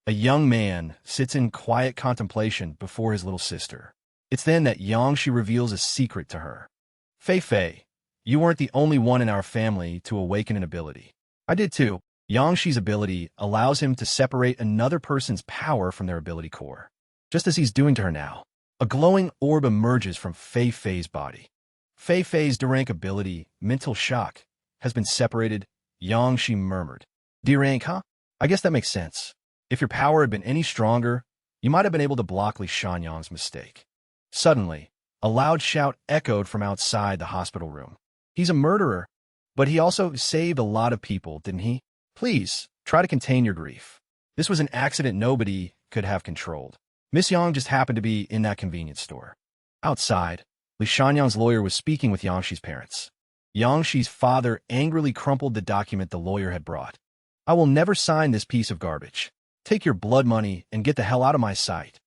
A young man sits in quiet contemplation before his little sister. It's then that Yangshi reveals a secret to her. Fei, you weren't the only one in our family to awaken an ability. I did too. Yangshi's ability allows him to separate another person's power from their ability core. Just as he's doing to her now. A glowing orb emerges from Fei's body. Fei's D-rank ability, Mental Shock, has been separated, Yangshi murmured. D-rank, huh? I guess that makes sense. If your power had been any stronger, you might have been able to block Li Shanyang's mistake. Suddenly, a loud shout echoed from outside the hospital room. He's a murderer, but he also saved a lot of people, didn't he? Please, try to contain your grief. This was an accident nobody could have controlled. Miss Yang just happened to be in that convenience store. Outside, Li Shanyang's lawyer was speaking with Yangshi's parents. Yangshi's father angrily crumpled the document the lawyer had brought. I will never sign this piece of garbage. Take your blood money and get the hell out of my sight.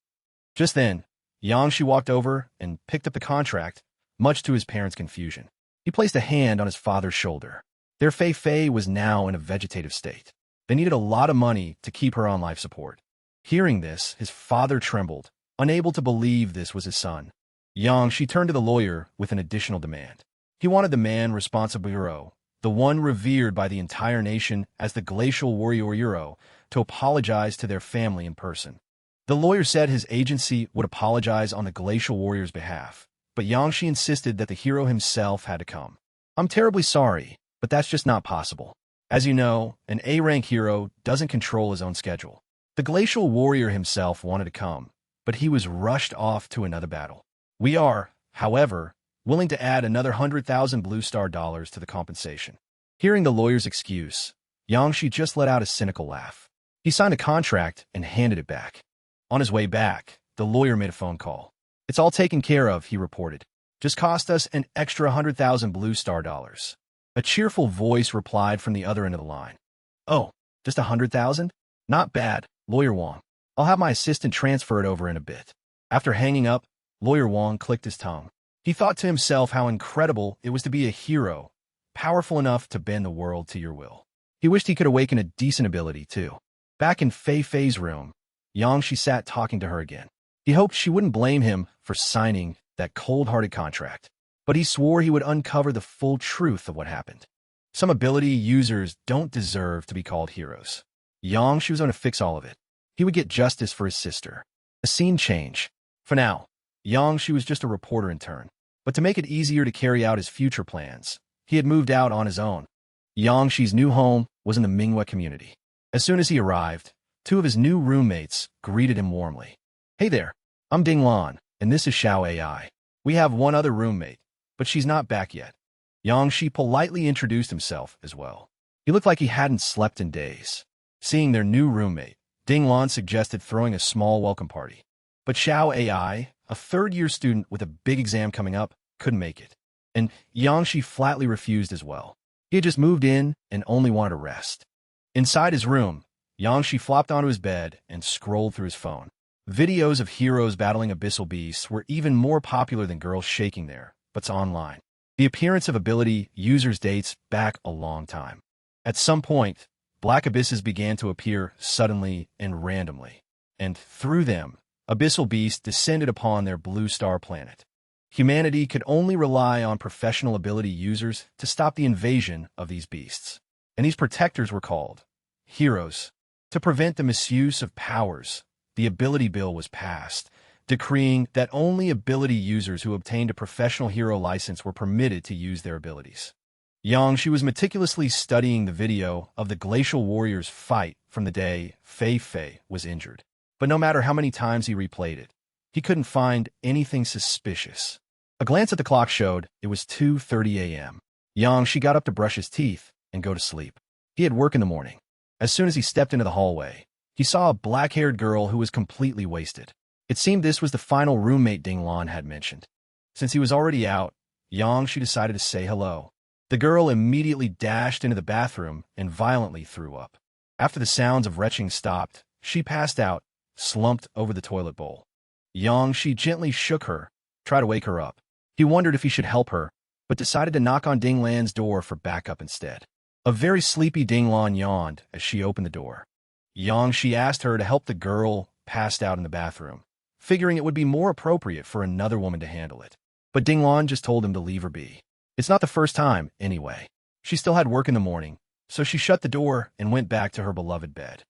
Just then, Yangshi walked over and picked up the contract, much to his parents' confusion. He placed a hand on his father's shoulder. Their Fei was now in a vegetative state. They needed a lot of money to keep her on life support. Hearing this, his father trembled, unable to believe this was his son. Yangshi turned to the lawyer with an additional demand. He wanted the man responsible hero, the one revered by the entire nation as the glacial warrior hero, to apologize to their family in person. The lawyer said his agency would apologize on the glacial warrior's behalf, but Yangshi insisted that the hero himself had to come. I'm terribly sorry, but that's just not possible. As you know, an A-rank hero doesn't control his own schedule. The glacial warrior himself wanted to come, but he was rushed off to another battle. We are, however, willing to add another 100,000 blue star dollars to the compensation. Hearing the lawyer's excuse, Yangshi just let out a cynical laugh. He signed a contract and handed it back. On his way back, the lawyer made a phone call. It's all taken care of, he reported. Just cost us an extra 100,000 blue star dollars. A cheerful voice replied from the other end of the line. Oh, just 100,000? Not bad, Lawyer Wong. I'll have my assistant transfer it over in a bit. After hanging up, Lawyer Wong clicked his tongue. He thought to himself how incredible it was to be a hero, powerful enough to bend the world to your will. He wished he could awaken a decent ability, too. Back in Fei's room, Yangshi sat talking to her again. He hoped she wouldn't blame him for signing that cold-hearted contract, but he swore he would uncover the full truth of what happened. Some ability users don't deserve to be called heroes. Yangshi was going to fix all of it. He would get justice for his sister. A scene change. For now, Yangshi was just a reporter in turn, but to make it easier to carry out his future plans, he had moved out on his own. Yangshi's new home was in the Manhwa community. As soon as he arrived, two of his new roommates greeted him warmly. Hey there, I'm Ding Lan, and this is Xiao AI. We have one other roommate, but she's not back yet. Yangshi politely introduced himself as well. He looked like he hadn't slept in days. Seeing their new roommate, Ding Lan suggested throwing a small welcome party. But Xiao AI, a third-year student with a big exam coming up, couldn't make it. And Yangshi flatly refused as well. He had just moved in and only wanted to rest. Inside his room, Yangshi flopped onto his bed and scrolled through his phone. Videos of heroes battling abyssal beasts were even more popular than girls shaking their butts online. The appearance of ability users dates back a long time. At some point, black abysses began to appear suddenly and randomly, and through them, abyssal beasts descended upon their blue star planet. Humanity could only rely on professional ability users to stop the invasion of these beasts, and these protectors were called heroes. To prevent the misuse of powers, the ability bill was passed, decreeing that only ability users who obtained a professional hero license were permitted to use their abilities. Yangshi was meticulously studying the video of the glacial warrior's fight from the day Fei was injured. But no matter how many times he replayed it, he couldn't find anything suspicious. A glance at the clock showed it was 2:30 a.m. Yangshi got up to brush his teeth and go to sleep. He had work in the morning. As soon as he stepped into the hallway, he saw a black-haired girl who was completely wasted. It seemed this was the final roommate Ding Lan had mentioned. Since he was already out, Yangshi decided to say hello. The girl immediately dashed into the bathroom and violently threw up. After the sounds of retching stopped, she passed out, slumped over the toilet bowl. Yangshi gently shook her, tried to wake her up. He wondered if he should help her, but decided to knock on Ding Lan's door for backup instead. A very sleepy Ding Lan yawned as she opened the door. She asked her to help the girl passed out in the bathroom, figuring it would be more appropriate for another woman to handle it. But Dinglan just told him to leave her be. It's not the first time, anyway. She still had work in the morning, so she shut the door and went back to her beloved bed.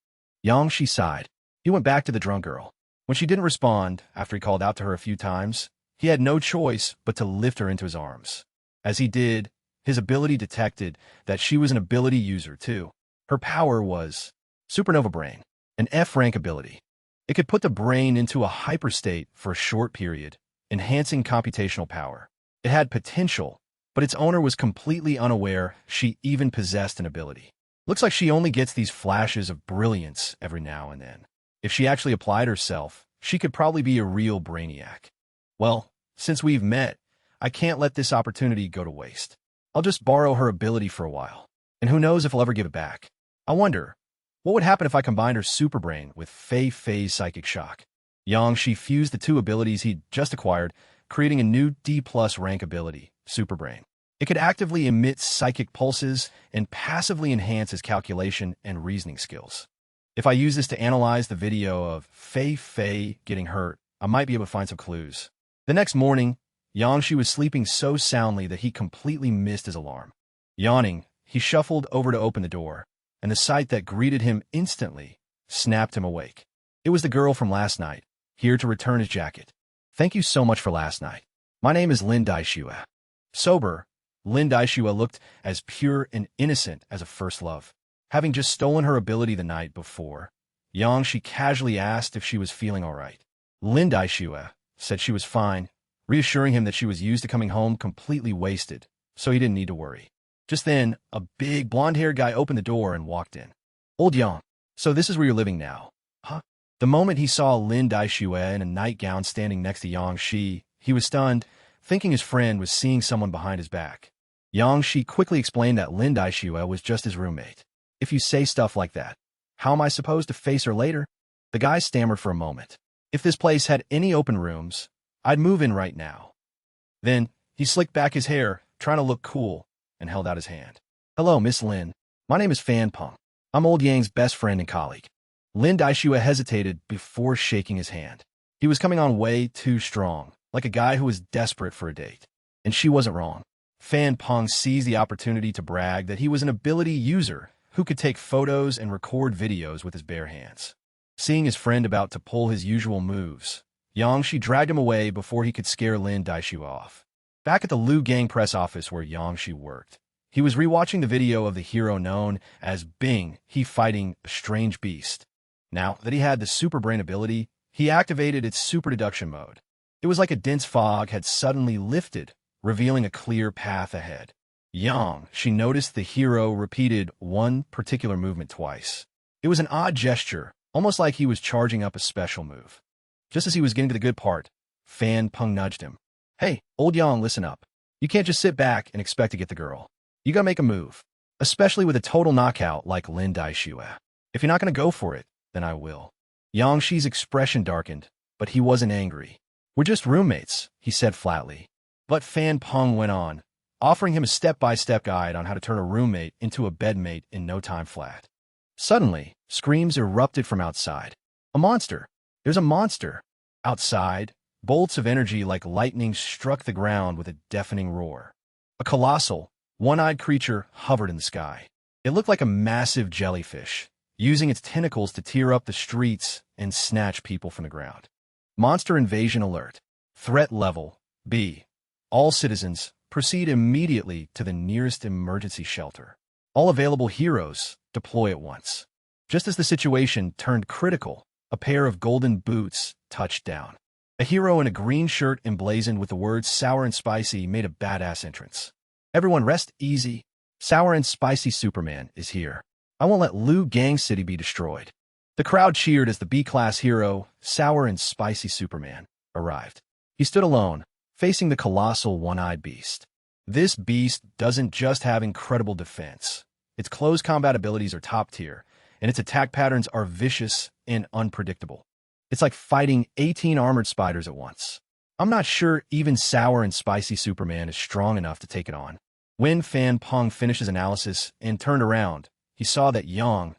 She sighed. He went back to the drunk girl. When she didn't respond, after he called out to her a few times, he had no choice but to lift her into his arms. As he did, his ability detected that she was an ability user, too. Her power was Supernova Brain, an F-rank ability. It could put the brain into a hyperstate for a short period, enhancing computational power. It had potential, but its owner was completely unaware she even possessed an ability. Looks like she only gets these flashes of brilliance every now and then. If she actually applied herself, she could probably be a real brainiac. Well, since we've met, I can't let this opportunity go to waste. I'll just borrow her ability for a while, and who knows if I'll ever give it back. I wonder, what would happen if I combined her super brain with Fei-Fei's psychic shock? She fused the two abilities he'd just acquired, creating a new D+ rank ability, Super Brain. It could actively emit psychic pulses and passively enhance his calculation and reasoning skills. If I use this to analyze the video of Fei getting hurt, I might be able to find some clues. The next morning, She was sleeping so soundly that he completely missed his alarm. Yawning, he shuffled over to open the door, and the sight that greeted him instantly snapped him awake. It was the girl from last night, here to return his jacket. Thank you so much for last night. My name is Lin Daishua. Sober, Lin Daishua looked as pure and innocent as a first love. Having just stolen her ability the night before, She casually asked if she was feeling all right. Lin Daishua said she was fine, reassuring him that she was used to coming home completely wasted, so he didn't need to worry. Just then, a big blonde-haired guy opened the door and walked in. Old Yang, so this is where you're living now, huh? The moment he saw Lin Daishua in a nightgown standing next to Shi, he was stunned, thinking his friend was seeing someone behind his back. Shi quickly explained that Lin Daishua was just his roommate. If you say stuff like that, how am I supposed to face her later? The guy stammered for a moment. If this place had any open rooms, I'd move in right now. Then, he slicked back his hair, trying to look cool, and held out his hand. Hello, Miss Lin. My name is Fan Peng. I'm Old Yang's best friend and colleague. Lin Daishua hesitated before shaking his hand. He was coming on way too strong, like a guy who was desperate for a date. And she wasn't wrong. Fan Peng seized the opportunity to brag that he was an ability user who could take photos and record videos with his bare hands. Seeing his friend about to pull his usual moves, Shi dragged him away before he could scare Lin Daishua off. Back at the Liu Gang press office where Shi worked, he was rewatching the video of the hero known as Bing, he fighting a strange beast. Now that he had the super brain ability, he activated its super deduction mode. It was like a dense fog had suddenly lifted, revealing a clear path ahead. She noticed the hero repeated one particular movement twice. It was an odd gesture, almost like he was charging up a special move. Just as he was getting to the good part, Fan Peng nudged him. Hey, Old Yang, listen up. You can't just sit back and expect to get the girl. You gotta make a move, especially with a total knockout like Lin Daishua. If you're not gonna go for it, then I will. Shi's expression darkened, but he wasn't angry. We're just roommates, he said flatly. But Fan Peng went on, offering him a step-by-step guide on how to turn a roommate into a bedmate in no time flat. Suddenly, screams erupted from outside. A monster! There's a monster! Outside, bolts of energy like lightning struck the ground with a deafening roar. A colossal, one-eyed creature hovered in the sky. It looked like a massive jellyfish, using its tentacles to tear up the streets and snatch people from the ground. Monster invasion alert. Threat level B. All citizens, proceed immediately to the nearest emergency shelter. All available heroes, deploy at once. Just as the situation turned critical, a pair of golden boots touched down. A hero in a green shirt emblazoned with the words sour and spicy made a badass entrance. Everyone rest easy. Sour and spicy Superman is here. I won't let Liu Gang City be destroyed. The crowd cheered as the B-class hero, Sour and Spicy Superman, arrived. He stood alone, facing the colossal one-eyed beast. This beast doesn't just have incredible defense. Its close combat abilities are top tier, and its attack patterns are vicious and unpredictable. It's like fighting 18 armored spiders at once. I'm not sure even Sour and Spicy Superman is strong enough to take it on. When Fan Peng finished his analysis and turned around, he saw that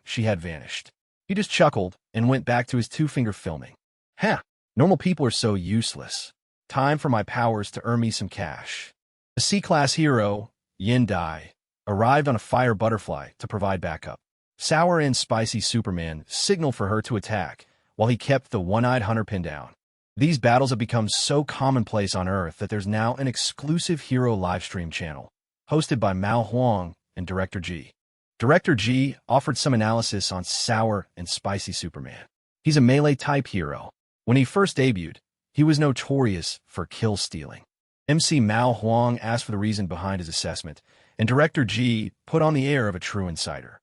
She had vanished. He just chuckled and went back to his two-finger filming. Huh, normal people are so useless. Time for my powers to earn me some cash. A C-class hero, Yin Dai, arrived on a fire butterfly to provide backup. Sour and spicy Superman signaled for her to attack, while he kept the one-eyed hunter pinned down. These battles have become so commonplace on Earth that there's now an exclusive hero livestream channel, hosted by Mao Huang and Director G. Director G offered some analysis on Sour and Spicy Superman. He's a melee-type hero. When he first debuted, he was notorious for kill-stealing. MC Mao Huang asked for the reason behind his assessment, and Director G put on the air of a true insider.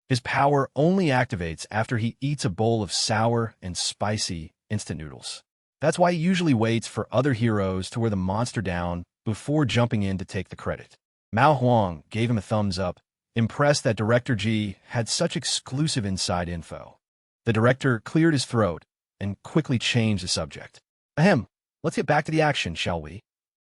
His power only activates after he eats a bowl of sour and spicy instant noodles. That's why he usually waits for other heroes to wear the monster down before jumping in to take the credit. Mao Huang gave him a thumbs up, impressed that Director G had such exclusive inside info. The director cleared his throat and quickly changed the subject. Ahem, let's get back to the action, shall we?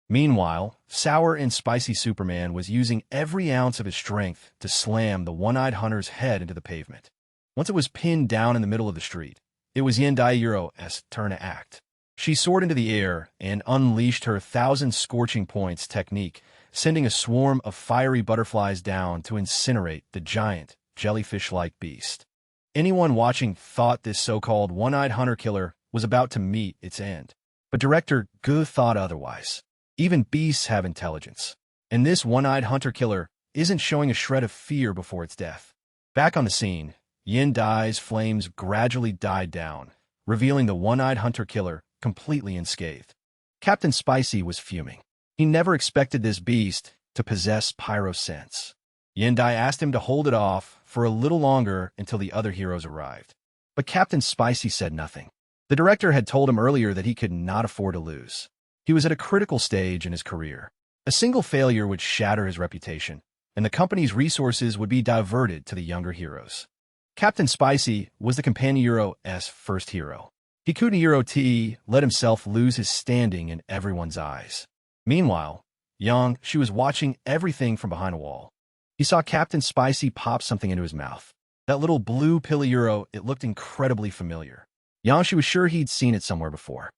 Meanwhile, Sour and Spicy Superman was using every ounce of his strength to slam the one-eyed hunter's head into the pavement. Once it was pinned down in the middle of the street, it was Yin Dairo's turn to act. She soared into the air and unleashed her 1,000 scorching points technique, sending a swarm of fiery butterflies down to incinerate the giant, jellyfish-like beast. Anyone watching thought this so-called one-eyed hunter killer was about to meet its end. But director Gu thought otherwise. Even beasts have intelligence. And this one-eyed hunter killer isn't showing a shred of fear before its death. Back on the scene, Yin Dai's flames gradually died down, revealing the one-eyed hunter killer completely unscathed. Captain Spicy was fuming. He never expected this beast to possess pyro sense. Yin Dai asked him to hold it off for a little longer until the other heroes arrived. But Captain Spicy said nothing. The director had told him earlier that he could not afford to lose. He was at a critical stage in his career. A single failure would shatter his reputation, and the company's resources would be diverted to the younger heroes. Captain Spicy was the companion hero's first hero. Hikuni Hero T let himself lose his standing in everyone's eyes. Meanwhile, Yang, she was watching everything from behind a wall. He saw Captain Spicy pop something into his mouth. That little blue pilly euro, it looked incredibly familiar. Yang, she was sure he'd seen it somewhere before.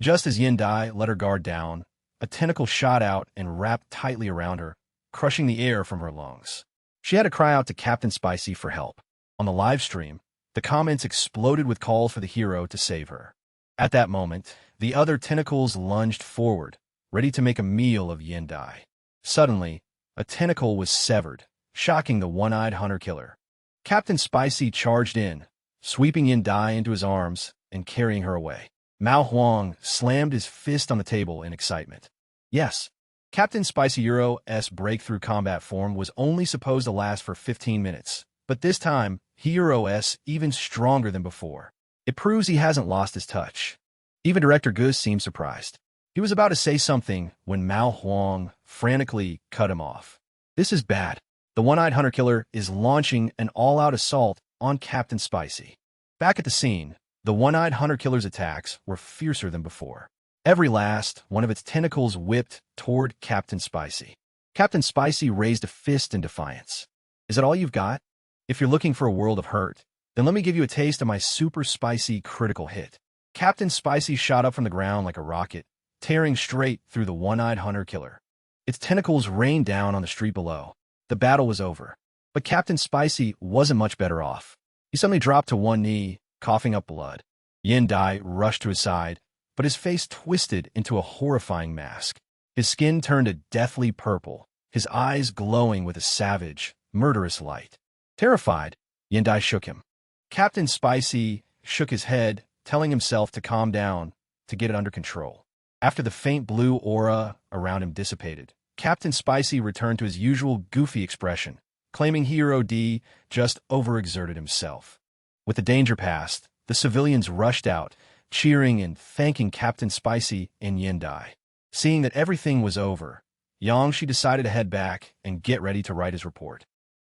Just as Yin Dai let her guard down, a tentacle shot out and wrapped tightly around her, crushing the air from her lungs. She had to cry out to Captain Spicy for help. On the live stream, the comments exploded with calls for the hero to save her. At that moment, the other tentacles lunged forward, ready to make a meal of Yin Dai. Suddenly, a tentacle was severed, shocking the one-eyed hunter killer. Captain Spicy charged in, sweeping Yin Dai into his arms and carrying her away. Mao Huang slammed his fist on the table in excitement. Yes, Captain Spicy Hero's breakthrough combat form was only supposed to last for 15 minutes, but this time, Hero's even stronger than before. It proves he hasn't lost his touch. Even Director Gus seemed surprised. He was about to say something when Mao Huang frantically cut him off. This is bad. The one-eyed hunter killer is launching an all-out assault on Captain Spicy. Back at the scene, the one-eyed hunter killer's attacks were fiercer than before. Every last one of its tentacles whipped toward Captain Spicy. Captain Spicy raised a fist in defiance. Is that all you've got? If you're looking for a world of hurt, then let me give you a taste of my super spicy critical hit. Captain Spicy shot up from the ground like a rocket, tearing straight through the one-eyed hunter killer. Its tentacles rained down on the street below. The battle was over. But Captain Spicy wasn't much better off. He suddenly dropped to one knee, coughing up blood. Yin Dai rushed to his side, but his face twisted into a horrifying mask. His skin turned a deathly purple, his eyes glowing with a savage, murderous light. Terrified, Yin Dai shook him. Captain Spicy shook his head, telling himself to calm down, to get it under control. After the faint blue aura around him dissipated, Captain Spicy returned to his usual goofy expression, claiming Hero D just overexerted himself. With the danger past, the civilians rushed out, cheering and thanking Captain Spicy and Yin Dai. Seeing that everything was over, Yang, she decided to head back and get ready to write his report.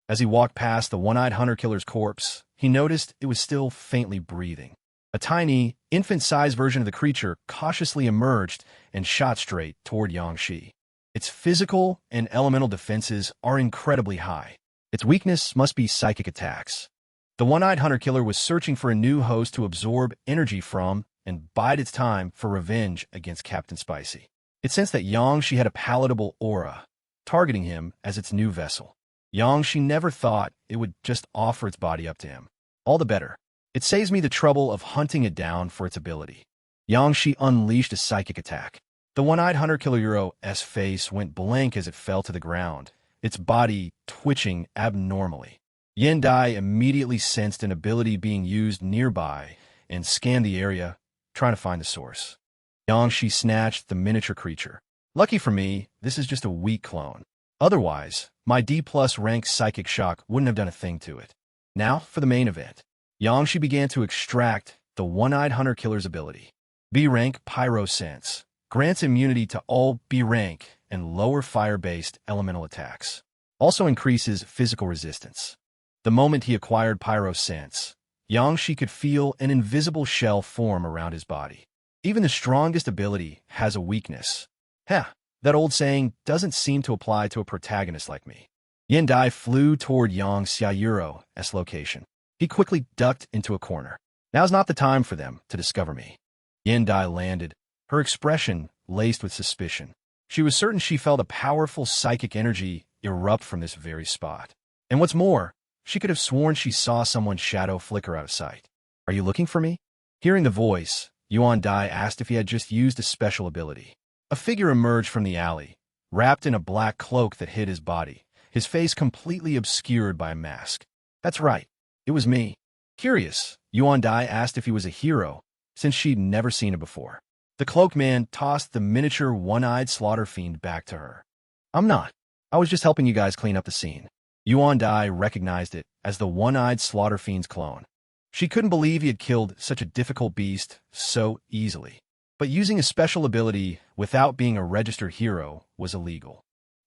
As he walked past the one-eyed hunter killer's corpse, he noticed it was still faintly breathing. A tiny, infant-sized version of the creature cautiously emerged and shot straight toward Yang-Shi. Its physical and elemental defenses are incredibly high. Its weakness must be psychic attacks. The one-eyed hunter-killer was searching for a new host to absorb energy from and bide its time for revenge against Captain Spicy. It sensed that Yangshi had a palatable aura, targeting him as its new vessel. Yangshi never thought it would just offer its body up to him. All the better. It saves me the trouble of hunting it down for its ability. Yangshi unleashed a psychic attack. The one-eyed hunter-killer Euro's face went blank as it fell to the ground, its body twitching abnormally. Yendai immediately sensed an ability being used nearby and scanned the area, trying to find the source. Yangshi snatched the miniature creature. Lucky for me, this is just a weak clone. Otherwise, my D+ rank psychic shock wouldn't have done a thing to it. Now, for the main event. Yangshi began to extract the one-eyed hunter-killer's ability. B rank Pyro Sense grants immunity to all B rank and lower fire-based elemental attacks. Also increases physical resistance. The moment he acquired Pyro Sense, Yangshi could feel an invisible shell form around his body. Even the strongest ability has a weakness. That old saying doesn't seem to apply to a protagonist like me. Yendai flew toward Yang Xiaoyuro's location. He quickly ducked into a corner. Now's not the time for them to discover me. Yendai landed, her expression laced with suspicion. She was certain she felt a powerful psychic energy erupt from this very spot. And what's more, she could have sworn she saw someone's shadow flicker out of sight. Are you looking for me? Hearing the voice, Yuan Dai asked if he had just used a special ability. A figure emerged from the alley, wrapped in a black cloak that hid his body, his face completely obscured by a mask. That's right, it was me. Curious, Yuan Dai asked if he was a hero, since she'd never seen it before. The cloaked man tossed the miniature one-eyed slaughter fiend back to her. I'm not. I was just helping you guys clean up the scene. Yuan Dai recognized it as the one-eyed slaughter fiend's clone. She couldn't believe he had killed such a difficult beast so easily. But using a special ability without being a registered hero was illegal.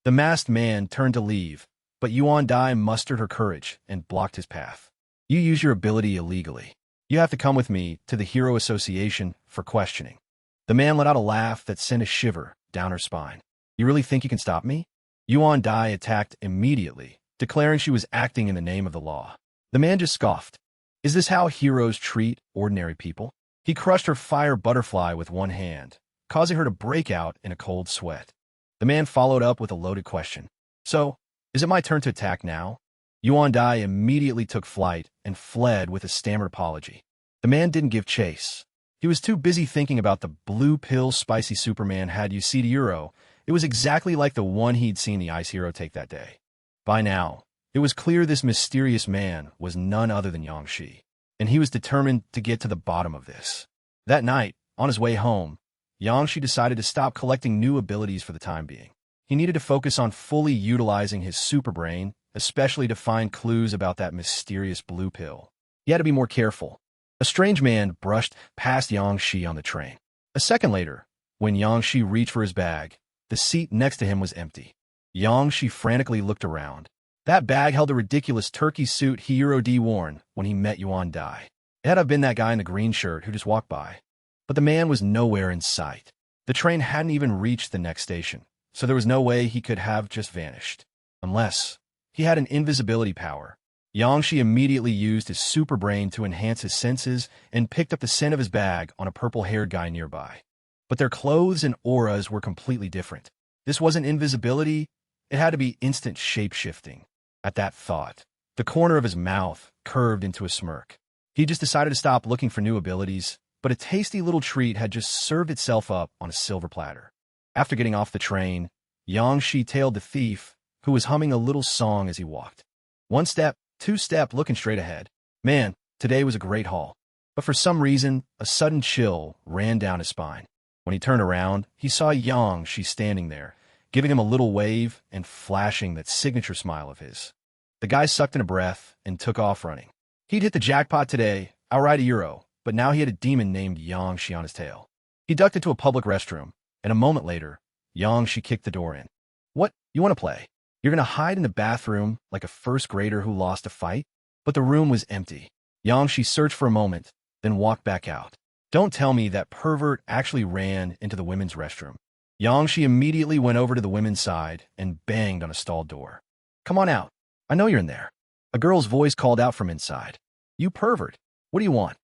The masked man turned to leave, but Yuan Dai mustered her courage and blocked his path. You use your ability illegally. You have to come with me to the Hero Association for questioning. The man let out a laugh that sent a shiver down her spine. You really think you can stop me? Yuan Dai attacked immediately, declaring she was acting in the name of the law. The man just scoffed. Is this how heroes treat ordinary people? He crushed her fire butterfly with one hand, causing her to break out in a cold sweat. The man followed up with a loaded question. So, is it my turn to attack now? Yuan Dai immediately took flight and fled with a stammered apology. The man didn't give chase. He was too busy thinking about the blue pill spicy Superman had you see to Euro. It was exactly like the one he'd seen the ice hero take that day. By now, it was clear this mysterious man was none other than Yangshi, and he was determined to get to the bottom of this. That night, on his way home, Yangshi decided to stop collecting new abilities for the time being. He needed to focus on fully utilizing his superbrain, especially to find clues about that mysterious blue pill. He had to be more careful. A strange man brushed past Yangshi on the train. A second later, when Yangshi reached for his bag, the seat next to him was empty. Yangshi frantically looked around. That bag held a ridiculous turkey suit Hiro D worn when he met Yuan Dai. It had to have been that guy in the green shirt who just walked by. But the man was nowhere in sight. The train hadn't even reached the next station, so there was no way he could have just vanished. Unless he had an invisibility power. Yangshi immediately used his super brain to enhance his senses and picked up the scent of his bag on a purple-haired guy nearby. But their clothes and auras were completely different. This wasn't invisibility, it had to be instant shape-shifting. At that thought, the corner of his mouth curved into a smirk. He just decided to stop looking for new abilities, but a tasty little treat had just served itself up on a silver platter. After getting off the train, Yangshi tailed the thief, who was humming a little song as he walked. One step, two step, looking straight ahead. Man, today was a great haul. But for some reason, a sudden chill ran down his spine. When he turned around, he saw Yangshi standing there, giving him a little wave and flashing that signature smile of his. The guy sucked in a breath and took off running. He'd hit the jackpot today, outright a euro, but now he had a demon named Yangshi on his tail. He ducked into a public restroom, and a moment later, Yangshi kicked the door in. What, you want to play? You're going to hide in the bathroom like a first grader who lost a fight? But the room was empty. Yangshi searched for a moment, then walked back out. Don't tell me that pervert actually ran into the women's restroom. Yangshi immediately went over to the women's side and banged on a stall door. Come on out. I know you're in there. A girl's voice called out from inside. You pervert. What do you want?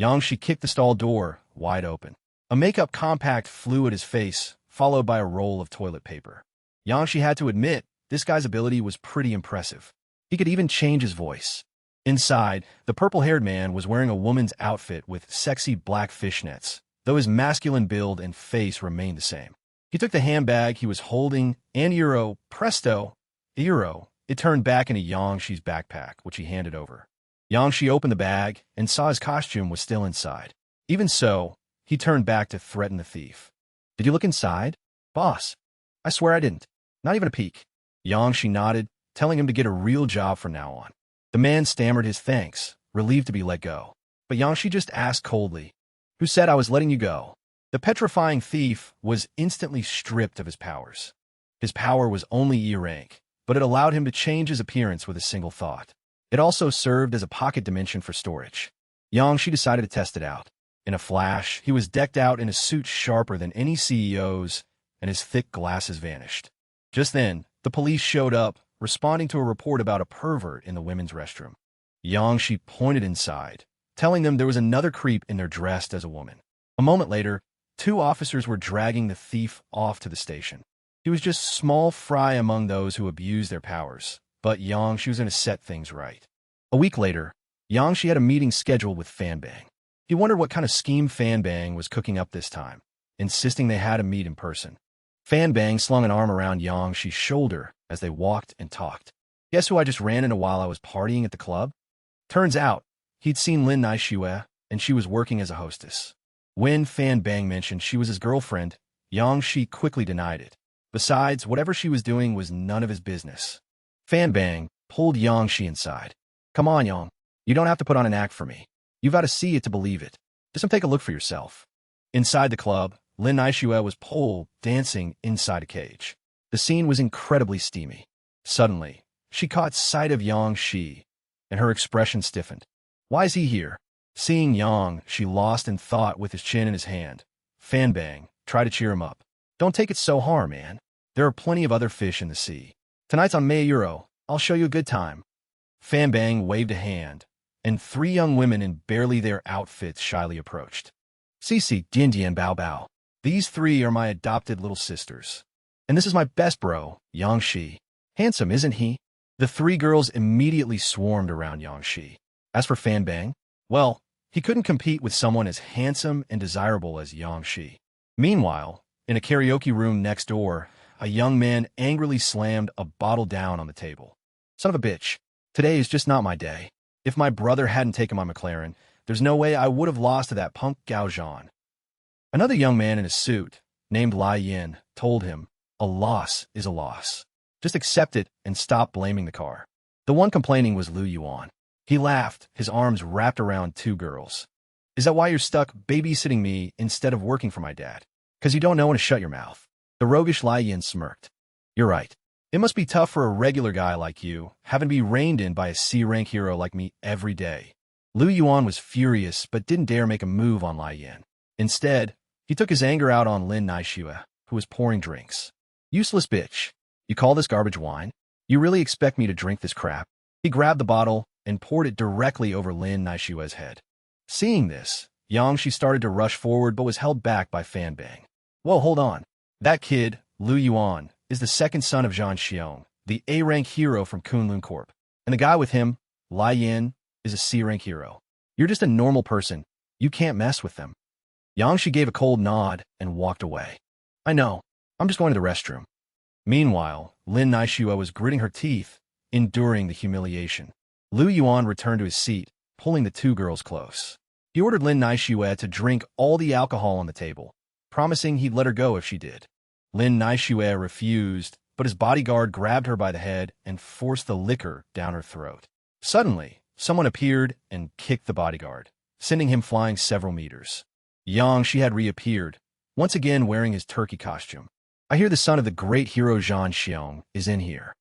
Yangshi kicked the stall door wide open. A makeup compact flew at his face, followed by a roll of toilet paper. Yangshi had to admit, this guy's ability was pretty impressive. He could even change his voice. Inside, the purple-haired man was wearing a woman's outfit with sexy black fishnets, though his masculine build and face remained the same. He took the handbag he was holding, and presto, it turned back into Yangshi's backpack, which he handed over. Yangshi opened the bag and saw his costume was still inside. Even so, he turned back to threaten the thief. Did you look inside? Boss, I swear I didn't. Not even a peek. Yangshi nodded, telling him to get a real job from now on. The man stammered his thanks, relieved to be let go. But Yangshi just asked coldly, "Who said I was letting you go?" The petrifying thief was instantly stripped of his powers. His power was only E rank, but it allowed him to change his appearance with a single thought. It also served as a pocket dimension for storage. Yangshi decided to test it out. In a flash, he was decked out in a suit sharper than any CEO's, and his thick glasses vanished. Just then, the police showed up, responding to a report about a pervert in the women's restroom. Yangshi pointed inside, telling them there was another creep in there dressed as a woman. A moment later, 2 officers were dragging the thief off to the station. He was just small fry among those who abused their powers, but Yangshi was going to set things right. A week later, Yangshi had a meeting scheduled with Fanbang. He wondered what kind of scheme Fanbang was cooking up this time, insisting they had to meet in person. Fanbang slung an arm around Yangshi's shoulder as they walked and talked. Guess who I just ran into while I was partying at the club? Turns out, he'd seen Lin Naishue, and she was working as a hostess. When Fanbang mentioned she was his girlfriend, Yangshi quickly denied it. Besides, whatever she was doing was none of his business. Fanbang pulled Yangshi inside. Come on, Yang. You don't have to put on an act for me. You've got to see it to believe it. Just take a look for yourself. Inside the club, Lin Naishue was pole dancing inside a cage. The scene was incredibly steamy. Suddenly, she caught sight of Yangshi, and her expression stiffened. Why is he here? Seeing Yang, she lost in thought with his chin in his hand. Fanbang tried to cheer him up. Don't take it so hard, man. There are plenty of other fish in the sea. Tonight's on May Euro. I'll show you a good time. Fanbang waved a hand, and 3 young women in barely their outfits shyly approached. Cici, Dian Dian, Bao Bao. These 3 are my adopted little sisters. And this is my best bro, Yangshi. Handsome, isn't he? The 3 girls immediately swarmed around Yangshi. As for Fanbang, well, he couldn't compete with someone as handsome and desirable as Yangshi. Meanwhile, in a karaoke room next door, a young man angrily slammed a bottle down on the table. Son of a bitch, today is just not my day. If my brother hadn't taken my McLaren, there's no way I would have lost to that punk Gao Zhan. Another young man in a suit, named Lai Yin, told him, a loss is a loss. Just accept it and stop blaming the car. The one complaining was Lu Yuan. He laughed, his arms wrapped around 2 girls. Is that why you're stuck babysitting me instead of working for my dad? 'Cause you don't know when to shut your mouth. The roguish Lai Yin smirked. You're right. It must be tough for a regular guy like you, having to be reined in by a C-rank hero like me every day. Lu Yuan was furious, but didn't dare make a move on Lai Yin. Instead, he took his anger out on Lin Naishue, who was pouring drinks. Useless bitch. You call this garbage wine? You really expect me to drink this crap? He grabbed the bottle and poured it directly over Lin Naishue's head. Seeing this, Yangshi started to rush forward but was held back by Fanbang. Whoa, hold on. That kid, Lu Yuan, is the second son of Zhang Xiong, the A-rank hero from Kunlun Corp. And the guy with him, Lai Yin, is a C-rank hero. You're just a normal person. You can't mess with them. Yangshi gave a cold nod and walked away. I know. I'm just going to the restroom. Meanwhile, Lin Naishue was gritting her teeth, enduring the humiliation. Lu Yuan returned to his seat, pulling the 2 girls close. He ordered Lin Naishue to drink all the alcohol on the table, promising he'd let her go if she did. Lin Naishue refused, but his bodyguard grabbed her by the head and forced the liquor down her throat. Suddenly, someone appeared and kicked the bodyguard, sending him flying several meters. Yangshi had reappeared, once again wearing his turkey costume. I hear the son of the great hero Zhang Xiong is in here.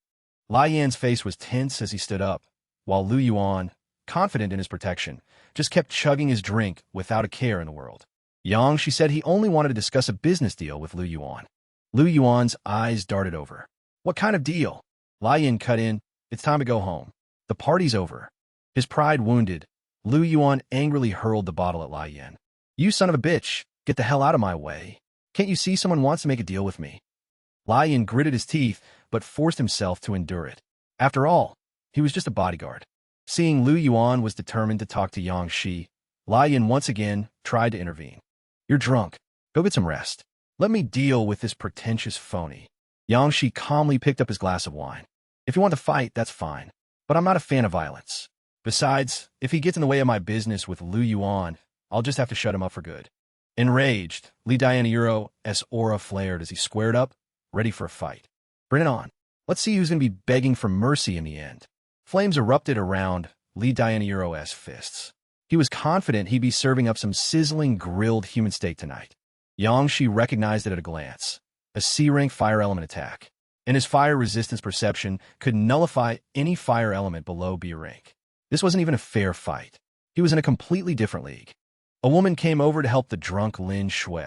Lai Yan's face was tense as he stood up, while Lu Yuan, confident in his protection, just kept chugging his drink without a care in the world. Yangshi said he only wanted to discuss a business deal with Lu Yuan. Lu Yuan's eyes darted over. What kind of deal? Lai Yin cut in. It's time to go home. The party's over. His pride wounded, Lu Yuan angrily hurled the bottle at Lai Yin. You son of a bitch, get the hell out of my way. Can't you see someone wants to make a deal with me? Lai Yin gritted his teeth, but forced himself to endure it. After all, he was just a bodyguard. Seeing Lu Yuan was determined to talk to Yang Shi, Lai Yin once again tried to intervene. You're drunk. Go get some rest. Let me deal with this pretentious phony. Yang Shi calmly picked up his glass of wine. If you want to fight, that's fine. But I'm not a fan of violence. Besides, if he gets in the way of my business with Lu Yuan, I'll just have to shut him up for good. Enraged, Li Dianyero's aura flared as he squared up, ready for a fight. Bring it on. Let's see who's going to be begging for mercy in the end. Flames erupted around Li Dianyero's fists. He was confident he'd be serving up some sizzling grilled human steak tonight. Yang Shi recognized it at a glance. A C-rank fire element attack. And his fire resistance perception could nullify any fire element below B rank. This wasn't even a fair fight. He was in a completely different league. A woman came over to help the drunk Lin Shui,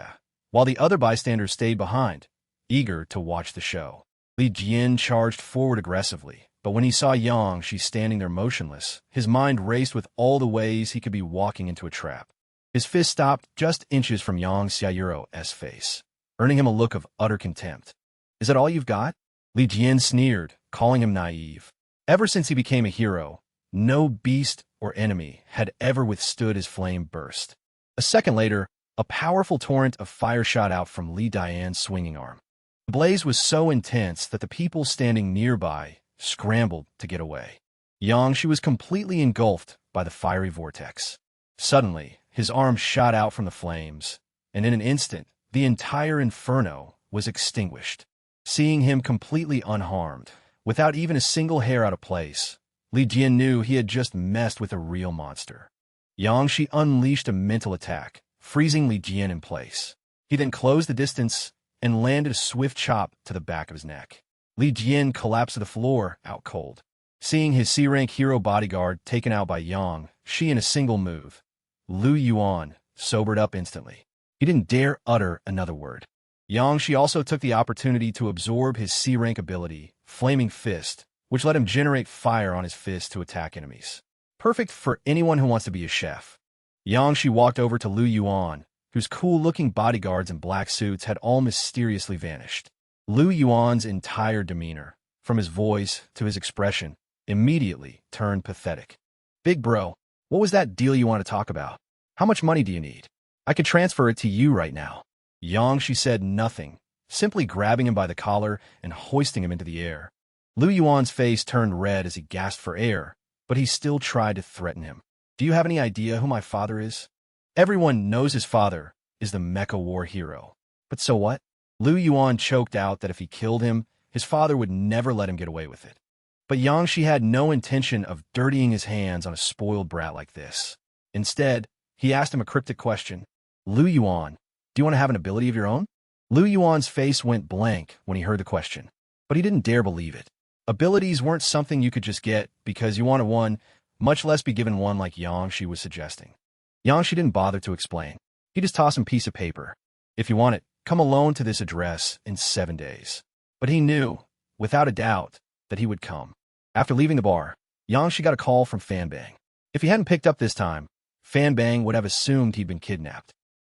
while the other bystanders stayed behind, eager to watch the show. Li Jian charged forward aggressively, but when he saw Yang Shi standing there motionless, his mind raced with all the ways he could be walking into a trap. His fist stopped just inches from Yang Xiaoyuro's face, earning him a look of utter contempt. Is that all you've got? Li Jian sneered, calling him naive. Ever since he became a hero, no beast or enemy had ever withstood his flame burst. A second later, a powerful torrent of fire shot out from Li Dian's swinging arm. The blaze was so intense that the people standing nearby scrambled to get away. Yang Shi was completely engulfed by the fiery vortex. Suddenly, his arm shot out from the flames, and in an instant, the entire inferno was extinguished. Seeing him completely unharmed, without even a single hair out of place, Li Jian knew he had just messed with a real monster. Yang Shi unleashed a mental attack, freezing Li Jian in place. He then closed the distance and landed a swift chop to the back of his neck. Li Jian collapsed to the floor, out cold. Seeing his C-rank hero bodyguard taken out by Yang Shi in a single move, Lu Yuan sobered up instantly. He didn't dare utter another word. Yang Shi also took the opportunity to absorb his C-rank ability, Flaming Fist, which let him generate fire on his fist to attack enemies. Perfect for anyone who wants to be a chef. Yang Shi walked over to Lu Yuan, whose cool-looking bodyguards in black suits had all mysteriously vanished. Lu Yuan's entire demeanor, from his voice to his expression, immediately turned pathetic. Big bro, what was that deal you want to talk about? How much money do you need? I could transfer it to you right now. Yang Shi said nothing, simply grabbing him by the collar and hoisting him into the air. Lu Yuan's face turned red as he gasped for air, but he still tried to threaten him. Do you have any idea who my father is? Everyone knows his father is the Mecha War hero. But so what? Lu Yuan choked out that if he killed him, his father would never let him get away with it. But Yang Shi had no intention of dirtying his hands on a spoiled brat like this. Instead, he asked him a cryptic question. Lu Yuan, do you want to have an ability of your own? Lu Yuan's face went blank when he heard the question, but he didn't dare believe it. Abilities weren't something you could just get because you wanted one, much less be given one like Yang Shi was suggesting. Yang Shi didn't bother to explain. He just tossed him a piece of paper. If you want it, come alone to this address in 7 days. But he knew, without a doubt, that he would come. After leaving the bar, Yang Shi got a call from Fanbang. If he hadn't picked up this time, Fanbang would have assumed he'd been kidnapped.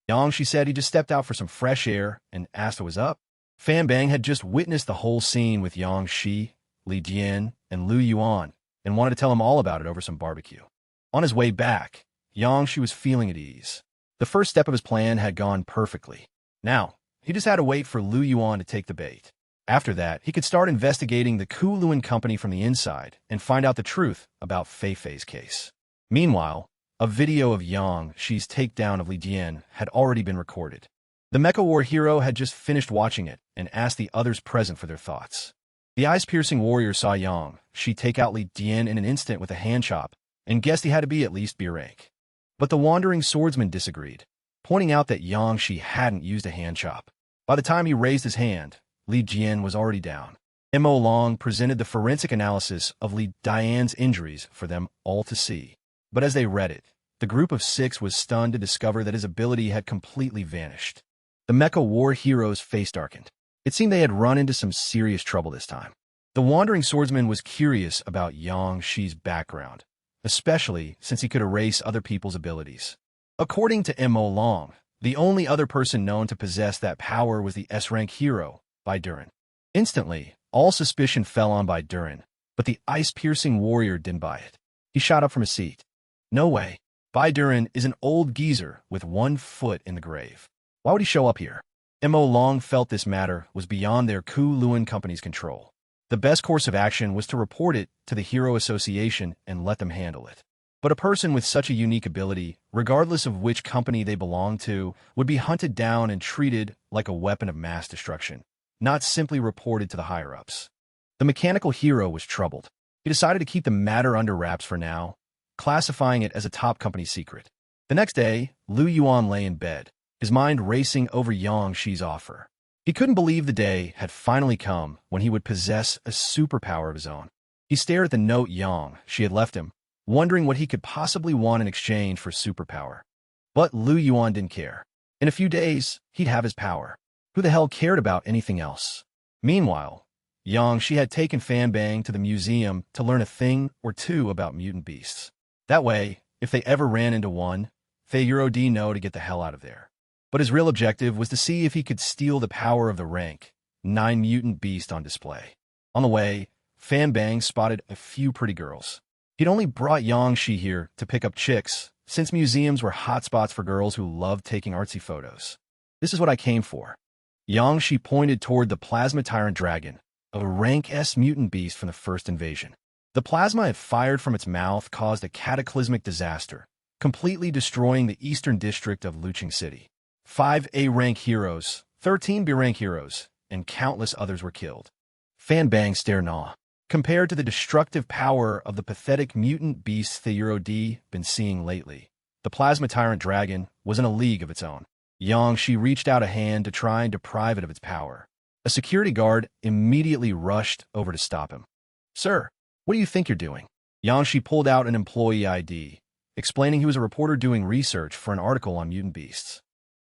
Yang Shi said he just stepped out for some fresh air and asked what was up. Fanbang had just witnessed the whole scene with Yang Shi, Li Jian, and Lu Yuan, and wanted to tell him all about it over some barbecue. On his way back, Yang Shi was feeling at ease. The first step of his plan had gone perfectly. Now, he just had to wait for Lu Yuan to take the bait. After that, he could start investigating the Kuluan company from the inside and find out the truth about Fei Fei's case. Meanwhile, a video of Yang Shi's takedown of Li Jian had already been recorded. The Mecha War hero had just finished watching it and asked the others present for their thoughts. The eyes-piercing warrior saw Yang Shi take out Li Jian in an instant with a hand chop and guessed he had to be at least B rank. But the wandering swordsman disagreed, pointing out that Yang Shi hadn't used a hand chop. By the time he raised his hand, Li Jian was already down. Mo Long presented the forensic analysis of Li Dian's injuries for them all to see. But as they read it, the group of 6 was stunned to discover that his ability had completely vanished. The Mecha War hero's face darkened. It seemed they had run into some serious trouble this time. The wandering swordsman was curious about Yang Shi's background, especially since he could erase other people's abilities. According to Mo Long, the only other person known to possess that power was the S-rank hero, Bai Duran. Instantly, all suspicion fell on Bai Duran, but the ice-piercing warrior didn't buy it. He shot up from his seat. No way. Bai Duran is an old geezer with 1 foot in the grave. Why would he show up here? Mo Long felt this matter was beyond their Ku Luen company's control. The best course of action was to report it to the Hero Association and let them handle it. But a person with such a unique ability, regardless of which company they belonged to, would be hunted down and treated like a weapon of mass destruction, not simply reported to the higher-ups. The mechanical hero was troubled. He decided to keep the matter under wraps for now, classifying it as a top company secret. The next day, Lu Yuan lay in bed, his mind racing over Yang Shi's offer. He couldn't believe the day had finally come when he would possess a superpower of his own. He stared at the note Yang Shi had left him, wondering what he could possibly want in exchange for superpower. But Lu Yuan didn't care. In a few days, he'd have his power. Who the hell cared about anything else? Meanwhile, Yang Shi had taken Fan Bang to the museum to learn a thing or two about mutant beasts. That way, if they ever ran into one, they Eurod know to get the hell out of there. But his real objective was to see if he could steal the power of the rank 9 mutant beast on display. On the way, Fan Bang spotted a few pretty girls. He'd only brought Yang Shi here to pick up chicks, since museums were hotspots for girls who loved taking artsy photos. This is what I came for. Yang Shi pointed toward the Plasma Tyrant Dragon, a rank S mutant beast from the first invasion. The plasma it fired from its mouth caused a cataclysmic disaster, completely destroying the eastern district of Luqing City. 5 A-rank heroes, 13 B-rank heroes, and countless others were killed. Fan Bang stared in awe. Compared to the destructive power of the pathetic mutant beasts the Eurod been seeing lately, the Plasma Tyrant Dragon was in a league of its own. Yang Shi reached out a hand to try and deprive it of its power. A security guard immediately rushed over to stop him. "Sir, what do you think you're doing?" Yang Shi pulled out an employee ID, explaining he was a reporter doing research for an article on mutant beasts.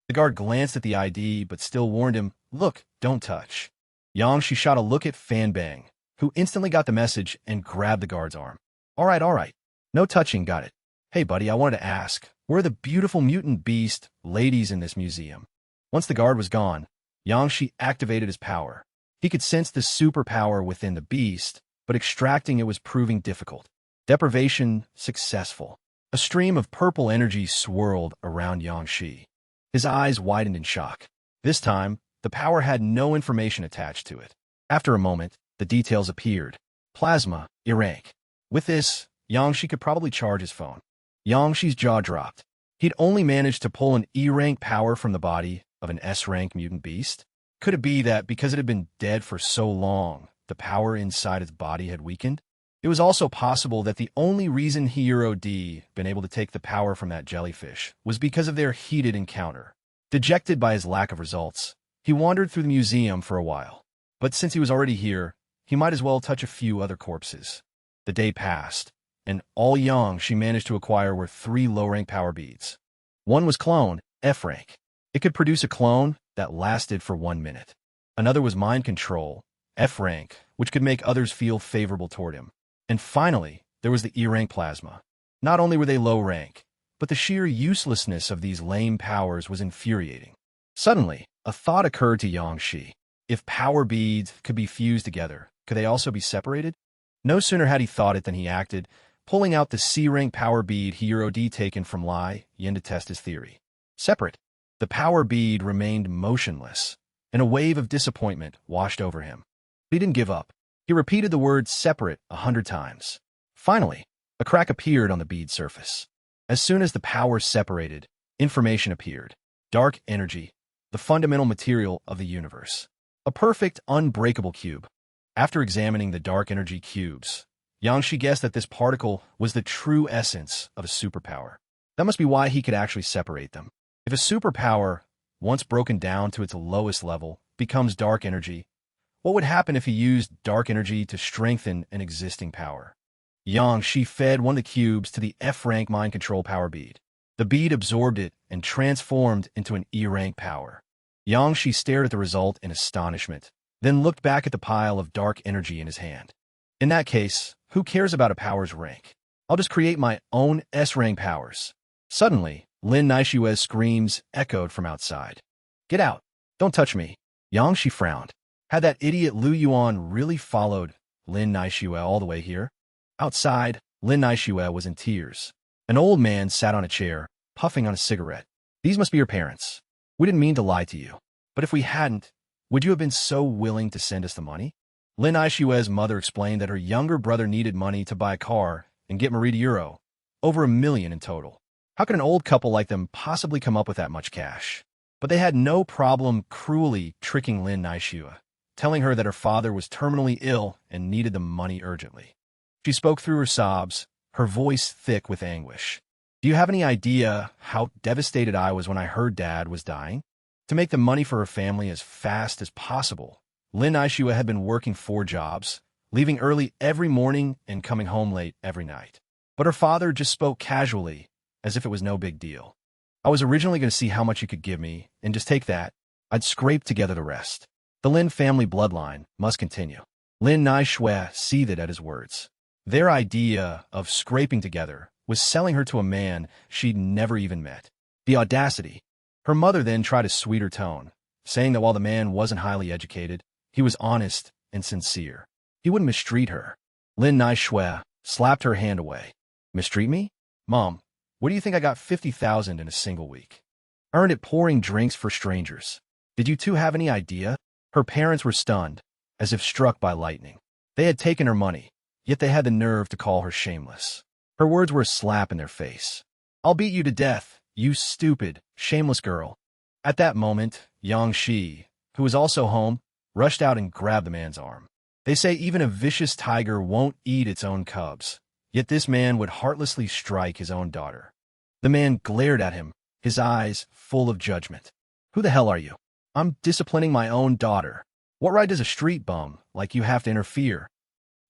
The guard glanced at the ID but still warned him, "Look, don't touch." Yang Shi shot a look at Fan Bang, who instantly got the message and grabbed the guard's arm. All right. No touching, got it. Hey, buddy, I wanted to ask, where are the beautiful mutant beast ladies in this museum?" Once the guard was gone, Yang Shi activated his power. He could sense the superpower within the beast, but extracting it was proving difficult. Deprivation successful. A stream of purple energy swirled around Yang Shi. His eyes widened in shock. This time, the power had no information attached to it. After a moment, the details appeared. Plasma, E-rank. With this, Yang Shi could probably charge his phone. Yang Shi's jaw dropped. He'd only managed to pull an E-rank power from the body of an S-rank mutant beast? Could it be that because it had been dead for so long, the power inside its body had weakened? It was also possible that the only reason Eurod been able to take the power from that jellyfish was because of their heated encounter. Dejected by his lack of results, he wandered through the museum for a while. But since he was already here, he might as well touch a few other corpses. The day passed, and all Yang Shi managed to acquire were 3 low-rank power beads. One was clone, F-rank. It could produce a clone that lasted for 1 minute. Another was mind control, F-rank, which could make others feel favorable toward him. And finally, there was the E-rank plasma. Not only were they low rank, but the sheer uselessness of these lame powers was infuriating. Suddenly, a thought occurred to Yang Shi. If power beads could be fused together, could they also be separated? No sooner had he thought it than he acted, pulling out the C-rank power bead Eurod taken from Lai Yin to test his theory. Separate. The power bead remained motionless, and a wave of disappointment washed over him. But he didn't give up. He repeated the word separate 100 times. Finally, a crack appeared on the bead's surface. As soon as the power separated, information appeared. Dark energy, the fundamental material of the universe. A perfect, unbreakable cube. After examining the dark energy cubes, Yang Shi guessed that this particle was the true essence of a superpower. That must be why he could actually separate them. If a superpower, once broken down to its lowest level, becomes dark energy, what would happen if he used dark energy to strengthen an existing power? Yang Shi fed one of the cubes to the F-rank mind control power bead. The bead absorbed it and transformed into an E-rank power. Yang Shi stared at the result in astonishment, then looked back at the pile of dark energy in his hand. In that case, who cares about a power's rank? I'll just create my own S-rank powers. Suddenly, Lin Naishue's screams echoed from outside. Get out! Don't touch me! Yangshi frowned. Had that idiot Lu Yuan really followed Lin Naishue all the way here? Outside, Lin Naishue was in tears. An old man sat on a chair, puffing on a cigarette. These must be your parents. We didn't mean to lie to you. But if we hadn't, would you have been so willing to send us the money? Lin Naishue's mother explained that her younger brother needed money to buy a car and get married to Euro. Over $1 million in total. How could an old couple like them possibly come up with that much cash? But they had no problem cruelly tricking Lin Naishue, telling her that her father was terminally ill and needed the money urgently. She spoke through her sobs, her voice thick with anguish. Do you have any idea how devastated I was when I heard Dad was dying? To make the money for her family as fast as possible, Lin Naishue had been working 4 jobs, leaving early every morning and coming home late every night. But her father just spoke casually, as if it was no big deal. I was originally going to see how much you could give me, and just take that. I'd scrape together the rest. The Lin family bloodline must continue. Lin Naishue seethed at his words. Their idea of scraping together was selling her to a man she'd never even met. The audacity. Her mother then tried a sweeter tone, saying that while the man wasn't highly educated, he was honest and sincere. He wouldn't mistreat her. Lin Naishue slapped her hand away. Mistreat me? Mom, what do you think I got 50,000 in a single week? Earned it pouring drinks for strangers. Did you two have any idea? Her parents were stunned, as if struck by lightning. They had taken her money, yet they had the nerve to call her shameless. Her words were a slap in their face. I'll beat you to death, you stupid, shameless girl. At that moment, Yang Shi, who was also home, rushed out and grabbed the man's arm. They say even a vicious tiger won't eat its own cubs, yet this man would heartlessly strike his own daughter. The man glared at him, his eyes full of judgment. Who the hell are you? I'm disciplining my own daughter. What right does a street bum like you have to interfere?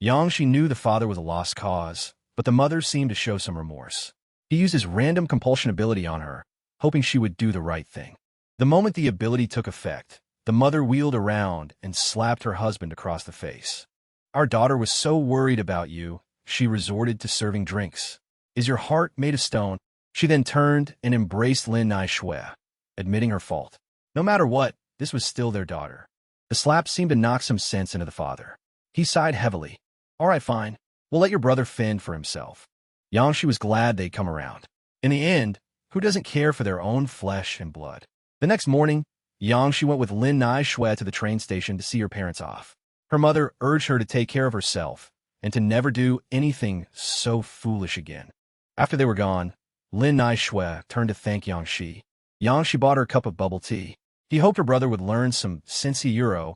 Yang Shi knew the father was a lost cause, but the mother seemed to show some remorse. He used his random compulsion ability on her, hoping she would do the right thing. The moment the ability took effect, the mother wheeled around and slapped her husband across the face. Our daughter was so worried about you, she resorted to serving drinks. Is your heart made of stone? She then turned and embraced Lin Naishue, admitting her fault. No matter what, this was still their daughter. The slap seemed to knock some sense into the father. He sighed heavily. All right, fine. We'll let your brother fend for himself. Yang Shi was glad they'd come around. In the end, who doesn't care for their own flesh and blood? The next morning, Yang Shi went with Lin Naishue to the train station to see her parents off. Her mother urged her to take care of herself and to never do anything so foolish again. After they were gone, Lin Naishue turned to thank Yang Shi. Yang Shi bought her a cup of bubble tea. He hoped her brother would learn some Sensi Euro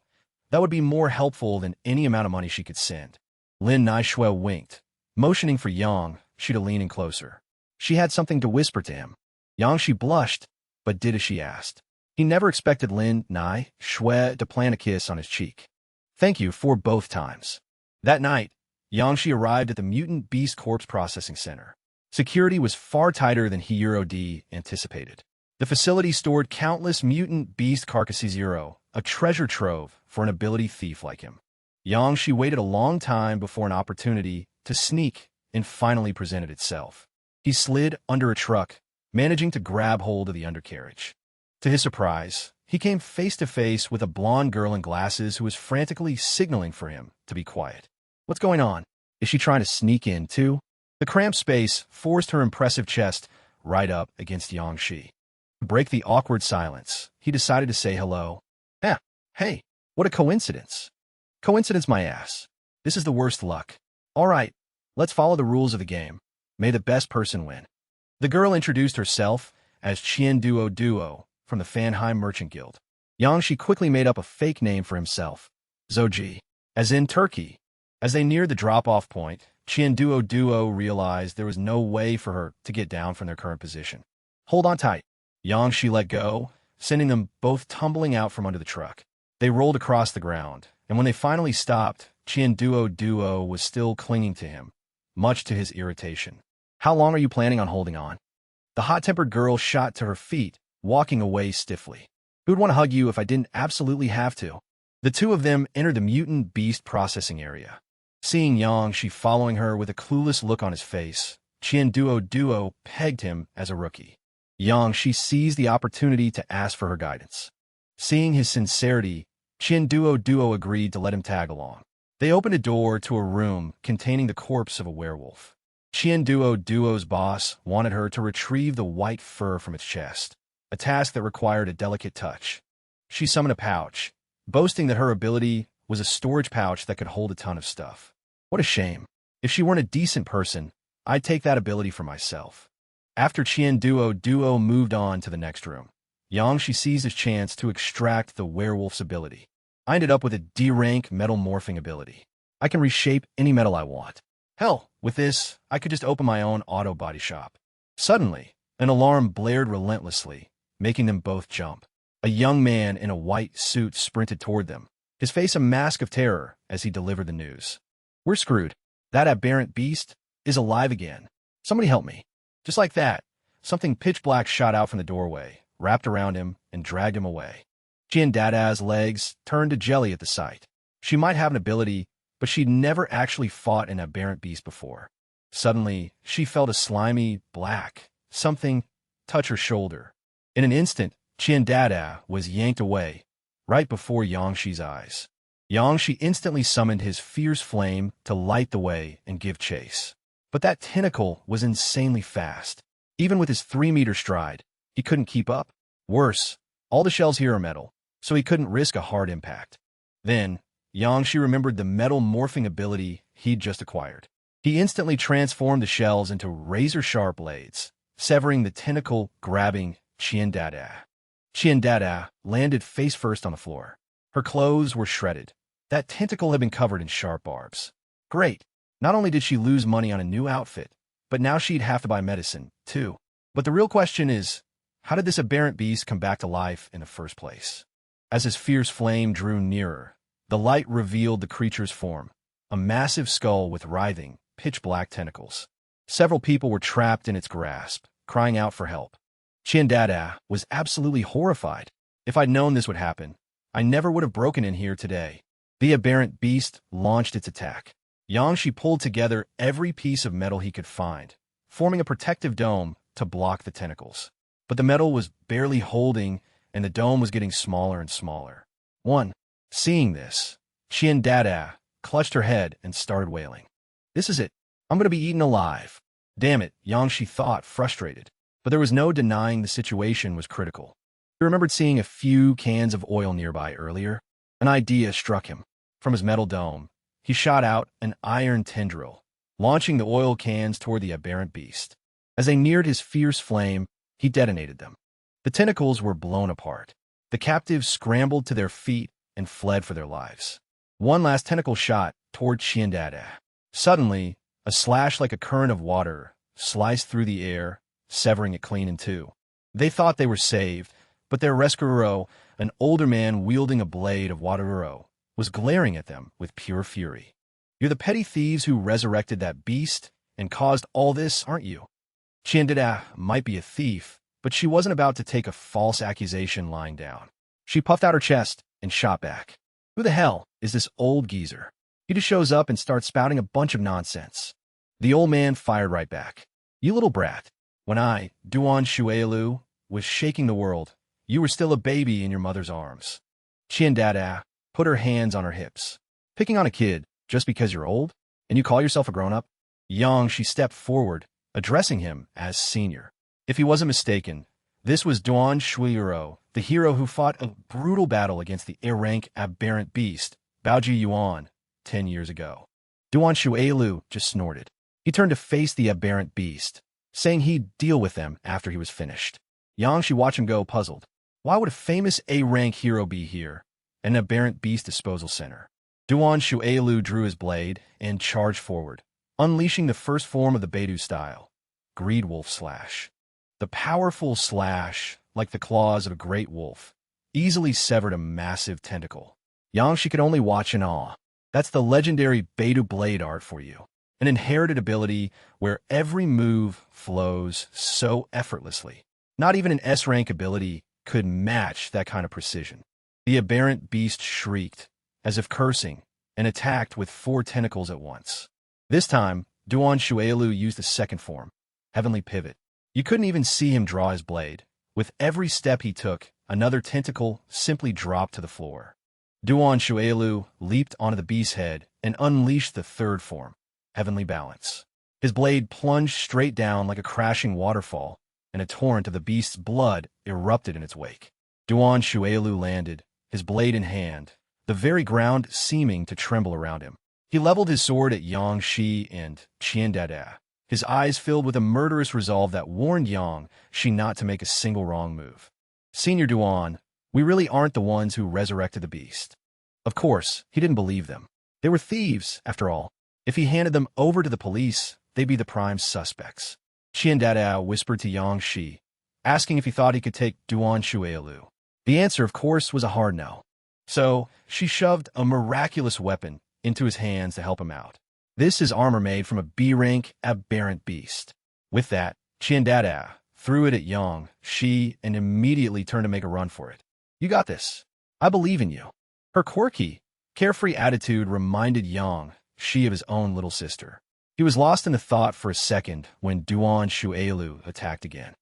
that would be more helpful than any amount of money she could send. Lin Naishue winked, motioning for Yang Shi to lean in closer. She had something to whisper to him. Yang Shi blushed, but did as she asked. He never expected Lin Naishue to plant a kiss on his cheek. Thank you for both times. That night, Yang Shi arrived at the Mutant Beast Corpse Processing Center. Security was far tighter than Hiro D anticipated. The facility stored countless mutant beast carcasses, a treasure trove for an ability thief like him. Yang Shi waited a long time before an opportunity to sneak and finally presented itself. He slid under a truck, managing to grab hold of the undercarriage. To his surprise, he came face to face with a blonde girl in glasses who was frantically signaling for him to be quiet. What's going on? Is she trying to sneak in, too? The cramped space forced her impressive chest right up against Yang Shi. To break the awkward silence, he decided to say hello. Hey, what a coincidence. Coincidence my ass. This is the worst luck. All right, let's follow the rules of the game. May the best person win. The girl introduced herself as Chien Duo Duo from the Fanheim Merchant Guild. Yang Shi quickly made up a fake name for himself, Zoji, as in Turkey. As they neared the drop-off point, Chien Duo Duo realized there was no way for her to get down from their current position. Hold on tight. Yang Shi let go, sending them both tumbling out from under the truck. They rolled across the ground, and when they finally stopped, Chien Duo Duo was still clinging to him, much to his irritation. How long are you planning on holding on? The hot-tempered girl shot to her feet, walking away stiffly. Who'd want to hug you if I didn't absolutely have to? The two of them entered the mutant beast processing area. Seeing Yang following her with a clueless look on his face, Duo pegged him as a rookie. Yang seized the opportunity to ask for her guidance. Seeing his sincerity, Duo agreed to let him tag along. They opened a door to a room containing the corpse of a werewolf. Duo's boss wanted her to retrieve the white fur from its chest, a task that required a delicate touch. She summoned a pouch, boasting that her ability was a storage pouch that could hold a ton of stuff. What a shame. If she weren't a decent person, I'd take that ability for myself. After Duo moved on to the next room, Yang seized his chance to extract the werewolf's ability. I ended up with a D-rank metal morphing ability. I can reshape any metal I want. Hell, with this, I could just open my own auto body shop. Suddenly, an alarm blared relentlessly, making them both jump. A young man in a white suit sprinted toward them, his face a mask of terror as he delivered the news. We're screwed. That aberrant beast is alive again. Somebody help me. Just like that, something pitch black shot out from the doorway, wrapped around him, and dragged him away. Dada's legs turned to jelly at the sight. She might have an ability, but she'd never actually fought an aberrant beast before. Suddenly, she felt a slimy, black something touch her shoulder. In an instant, Dada was yanked away, right before Yang's eyes. Yang instantly summoned his fierce flame to light the way and give chase. But that tentacle was insanely fast. Even with his 3-meter stride, he couldn't keep up. Worse, all the shells here are metal, so he couldn't risk a hard impact. Then, Yang remembered the metal morphing ability he'd just acquired. He instantly transformed the shells into razor-sharp blades, severing the tentacle, grabbing Dada. Dada landed face-first on the floor. Her clothes were shredded. That tentacle had been covered in sharp barbs. Great. Not only did she lose money on a new outfit, but now she'd have to buy medicine, too. But the real question is, how did this aberrant beast come back to life in the first place? As his fierce flame drew nearer, the light revealed the creature's form, a massive skull with writhing, pitch-black tentacles. Several people were trapped in its grasp, crying out for help. Dada was absolutely horrified. If I'd known this would happen, I never would have broken in here today. The aberrant beast launched its attack. Yang pulled together every piece of metal he could find, forming a protective dome to block the tentacles. But the metal was barely holding, and the dome was getting smaller and smaller. Seeing this, Dada clutched her head and started wailing. This is it. I'm going to be eaten alive. Damn it, Yang thought, frustrated. But there was no denying the situation was critical. He remembered seeing a few cans of oil nearby earlier. An idea struck him. From his metal dome, he shot out an iron tendril, launching the oil cans toward the aberrant beast. As they neared his fierce flame, he detonated them. The tentacles were blown apart. The captives scrambled to their feet and fled for their lives. One last tentacle shot toward Dada. Suddenly, a slash like a current of water sliced through the air, severing it clean in two. They thought they were saved, but their rescuer, an older man wielding a blade of water, was glaring at them with pure fury. You're the petty thieves who resurrected that beast and caused all this, aren't you? Dada might be a thief, but she wasn't about to take a false accusation lying down. She puffed out her chest and shot back. Who the hell is this old geezer? He just shows up and starts spouting a bunch of nonsense. The old man fired right back. You little brat. When I, Yahello, was shaking the world, you were still a baby in your mother's arms. Dada put her hands on her hips. Picking on a kid just because you're old and you call yourself a grown-up? She stepped forward, addressing him as senior. If he wasn't mistaken, this was Yahello, the hero who fought a brutal battle against the A-rank aberrant beast, Baoji Yuan, 10 years ago. Yahello just snorted. He turned to face the aberrant beast, saying he'd deal with them after he was finished. She watched him go, puzzled. Why would a famous A-rank hero be here, an aberrant beast disposal center? Yahello drew his blade and charged forward, unleashing the first form of the Beidou style, Greed Wolf Slash. The powerful slash, like the claws of a great wolf, easily severed a massive tentacle. She could only watch in awe. That's the legendary Beidou blade art for you. An inherited ability where every move flows so effortlessly. Not even an S-rank ability could match that kind of precision. The aberrant beast shrieked, as if cursing, and attacked with 4 tentacles at once. This time, Duan Shuelu used the second form, Heavenly Pivot. You couldn't even see him draw his blade. With every step he took, another tentacle simply dropped to the floor. Duan Shuelu leaped onto the beast's head and unleashed the third form, Heavenly Balance. His blade plunged straight down like a crashing waterfall, and a torrent of the beast's blood erupted in its wake. Duan Shuelu landed, his blade in hand, the very ground seeming to tremble around him. He leveled his sword at Yang Shi and Qian Dada, his eyes filled with a murderous resolve that warned Yang Shi not to make a single wrong move. Senior Duan, we really aren't the ones who resurrected the beast. Of course, he didn't believe them. They were thieves, after all. If he handed them over to the police, they'd be the prime suspects. Qian Dada whispered to Yang Shi, asking if he thought he could take Duan Shuelu. The answer, of course, was a hard no. So, she shoved a miraculous weapon into his hands to help him out. This is armor made from a B-rank aberrant beast. With that, Qian Dada threw it at Yang Shi and immediately turned to make a run for it. You got this. I believe in you. Her quirky, carefree attitude reminded Yang Shi of his own little sister. He was lost in the thought for a second when Duan Shuelu attacked again.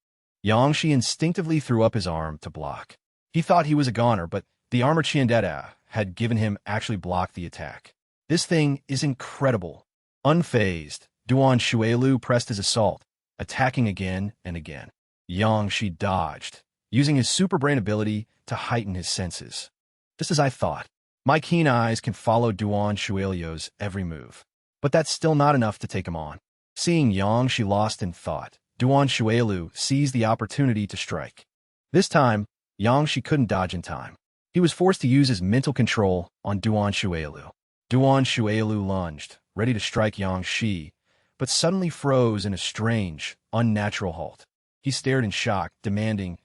Yang Shi instinctively threw up his arm to block. He thought he was a goner, but the armor Qian Dada had given him actually blocked the attack. This thing is incredible. Unfazed, Duan Shuelu pressed his assault, attacking again and again. Yang Shi dodged, using his super brain ability to heighten his senses. Just as I thought, my keen eyes can follow Duan Shuelu's every move. But that's still not enough to take him on. Seeing Yang Shi lost in thought, Duan Shuelu seized the opportunity to strike. This time, Yang Shi couldn't dodge in time. He was forced to use his mental control on Duan Shuelu. Duan Shuelu lunged, ready to strike Yang Shi, but suddenly froze in a strange, unnatural halt. He stared in shock, demanding,